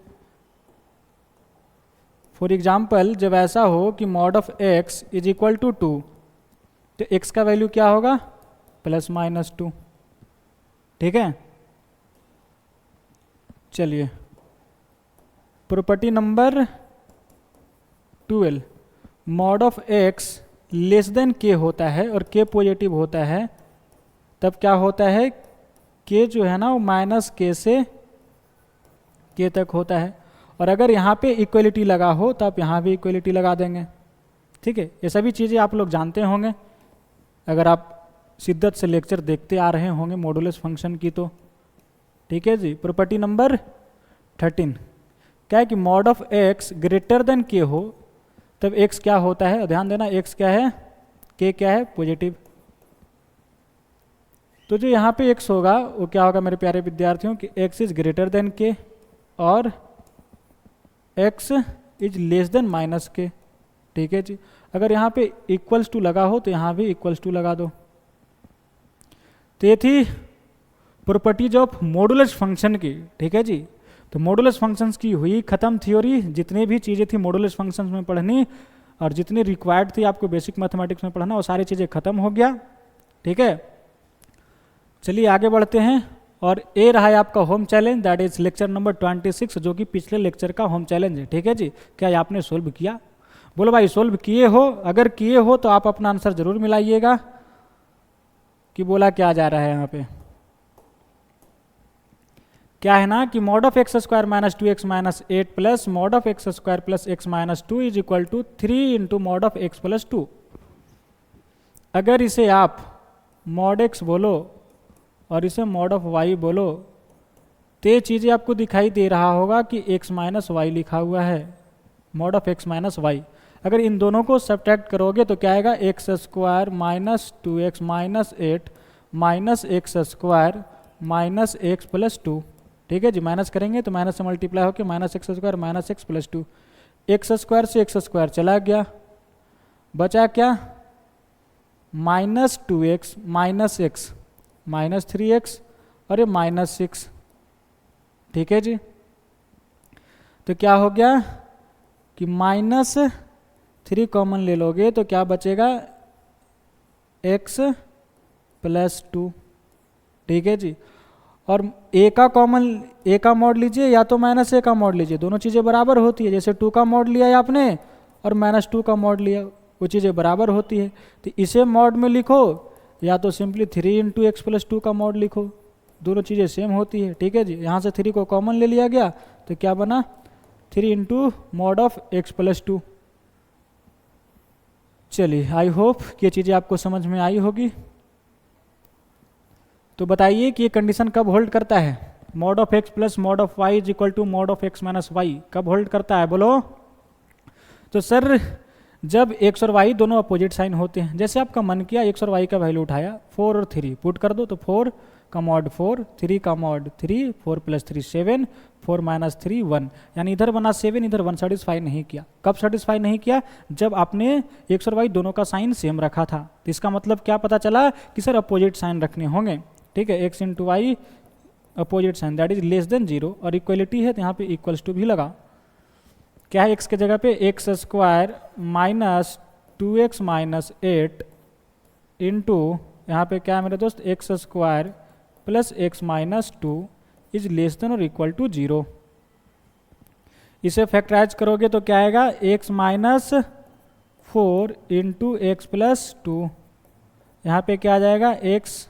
फॉर एग्जाम्पल जब ऐसा हो कि mod of x is equal to 2 तो एक्स का वैल्यू क्या होगा ±2। ठीक है। चलिए property number 12 mod of x less than के होता है और के पॉजिटिव होता है तब क्या होता है के जो है ना वो माइनस के से के तक होता है। और अगर यहाँ पे इक्वलिटी लगा हो तो आप यहाँ भी इक्वलिटी लगा देंगे। ठीक है। ये सभी चीज़ें आप लोग जानते होंगे अगर आप शिद्दत से लेक्चर देखते आ रहे होंगे मॉडुलस फंक्शन की तो। ठीक है जी। प्रॉपर्टी नंबर 13 क्या है कि mod of x greater than के हो तब एक्स क्या होता है। ध्यान देना एक्स क्या है के क्या है पॉजिटिव। तो जो यहाँ पे एक्स होगा वो क्या होगा मेरे प्यारे विद्यार्थियों कि एक्स इज ग्रेटर देन के और x is less then minus के। ठीक है जी। अगर यहाँ पे इक्वल्स टू लगा हो तो यहाँ भी इक्वल्स टू लगा दो। तो ये थी प्रॉपर्टीज ऑफ मॉडुलस फंक्शन की। ठीक है जी। तो मॉडुलस फंक्शंस की हुई खत्म थ्योरी। जितनी भी चीज़ें थी मॉडुलस फंक्शंस में पढ़नी और जितनी रिक्वायर्ड थी आपको बेसिक मैथमेटिक्स में पढ़ना वो सारी चीज़ें खत्म हो गया। ठीक है। चलिए आगे बढ़ते हैं और ये रहा है आपका home challenge that is lecture number 26 जो कि पिछले लेक्चर का होम चैलेंज है। ठीक है जी। क्या आपने सोल्व किया? बोलो भाई सोल्व किए हो? अगर किए हो तो आप अपना आंसर जरूर मिलाइएगा कि बोला क्या जा रहा है यहाँ पे। क्या है ना कि mod of x square minus 2x minus 8 plus mod of x square plus x minus 2 is equal to 3 into mod of x plus 2। अगर इसे आप मॉड एक्स बोलो और इसे मॉड ऑफ वाई बोलो तो ये चीज़ें आपको दिखाई दे रहा होगा कि एक्स माइनस वाई लिखा हुआ है mod of x minus y. अगर इन दोनों को सब्ट्रैक्ट करोगे तो क्या आएगा x square minus 2x minus 8 minus x square minus x plus 2। ठीक है जी। माइनस करेंगे तो माइनस से मल्टीप्लाई होकर minus x square minus x plus 2। X square से एक्स स्क्वायर चला गया बचा क्या minus 2x minus x minus 3x और ये माइनस 6। ठीक है जी। तो क्या हो गया कि माइनस 3 कॉमन ले लोगे तो क्या बचेगा x प्लस 2। ठीक है जी। और a का कॉमन a का मॉड लीजिए या तो माइनस a का मॉड लीजिए दोनों चीज़ें बराबर होती है। जैसे 2 का मॉड लिया है आपने और माइनस 2 का मॉड लिया वो चीज़ें बराबर होती है। तो इसे मॉड में लिखो या तो सिंपली 3 इंटू एक्स प्लस 2 का मॉड लिखो दोनों चीज़ें सेम होती है। ठीक है जी। यहाँ से 3 को कॉमन ले लिया गया तो क्या बना 3 into mod of x plus 2। चलिए आई होप कि ये चीज़ें आपको समझ में आई होगी। तो बताइए कि ये कंडीशन कब होल्ड करता है mod of x plus mod of y is equal to mod of x minus y कब होल्ड करता है बोलो। तो सर जब एक्स और वाई दोनों अपोजिट साइन होते हैं। जैसे आपका मन किया एक्स और वाई का वैल्यू उठाया 4 और 3 पुट कर दो तो 4 का मॉड 4 3 का मॉड 3 4 प्लस 3 7 4 माइनस 3 1 यानी इधर बना 7 इधर 1 सेटिस्फाई नहीं किया। कब सेटिस्फाई नहीं किया जब आपने एक्स और वाई दोनों का साइन सेम रखा था। तो इसका मतलब क्या पता चला कि सर अपोजिट साइन रखने होंगे। ठीक है। X into y opposite sign that is less than 0 और इक्वलिटी है तो यहाँ पे इक्वल्स टू भी लगा। क्या है एक्स के जगह पे x square minus 2x minus 8 into यहाँ पे क्या है मेरे दोस्त x square plus x minus 2 is less than और इक्वल टू 0। इसे फैक्टराइज करोगे तो क्या आएगा x minus 4 into x plus 2। यहाँ पे क्या आ जाएगा x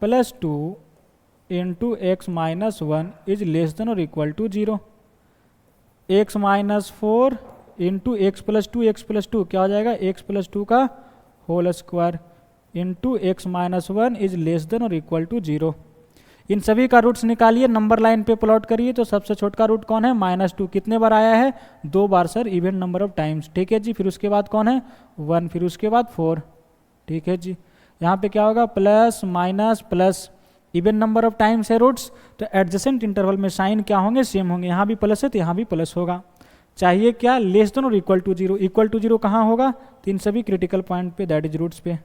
plus 2 into x minus 1 is less than और equal to 0। X minus 4 into x plus 2 क्या हो जाएगा एक्स प्लस 2 का whole square into x minus 1 is less than और इक्वल टू 0। इन सभी का रूट्स निकालिए नंबर लाइन पे प्लॉट करिए। तो सबसे छोटा रूट कौन है -2 कितने बार आया है 2 बार sir even number of times. ठीक है जी। फिर उसके बाद कौन है 1 फिर उसके बाद 4। ठीक है जी। यहाँ पे क्या होगा plus minus plus even number of times है रूट्स तो एडजेसेंट इंटरवल में साइन क्या होंगे सेम होंगे। यहाँ भी प्लस है तो यहाँ भी प्लस होगा। चाहिए क्या, लेस देन और equal to zero. Equal to zero कहाँ होगा, तो इन सभी क्रिटिकल पॉइंट पे, दैट इज रूट्स पे।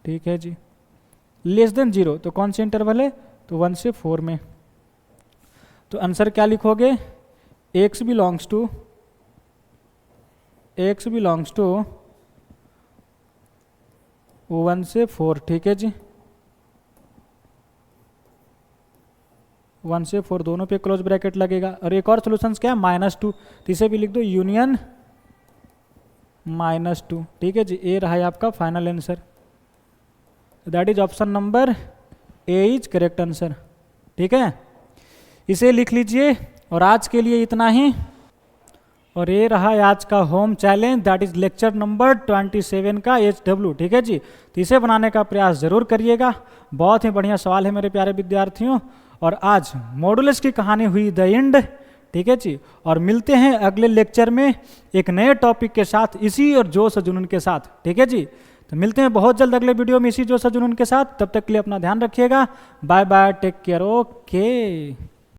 ठीक है जी। लेस देन जीरो तो कौन से इंटरवल है, तो 1 से 4 में। तो आंसर क्या लिखोगे, x बिलोंग्स टू 1 से 4। ठीक है जी, 1 से 4 दोनों पे क्लोज ब्रैकेट लगेगा। और एक और सोल्यूशंस क्या है, -2, तो इसे भी लिख दो यूनियन -2। ठीक है जी, ए रहा है आपका final answer, that is option number A is correct answer. ठीक है, इसे लिख लीजिए। और आज के लिए इतना ही। और ये रहा आज का home challenge, that is lecture number 27 का HW। ठीक है जी, तो इसे बनाने का प्रयास जरूर करिएगा। बहुत ही बढ़िया सवाल है मेरे प्यारे विद्यार्थियों। और आज मॉडुलस की कहानी हुई द एंड। ठीक है जी, और मिलते हैं अगले लेक्चर में एक नए टॉपिक के साथ, इसी और जोश और जुनून के साथ। ठीक है जी, तो मिलते हैं बहुत जल्द अगले वीडियो में इसी जोश और जुनून के साथ। तब तक के लिए अपना ध्यान रखिएगा। Bye bye, take care, okay.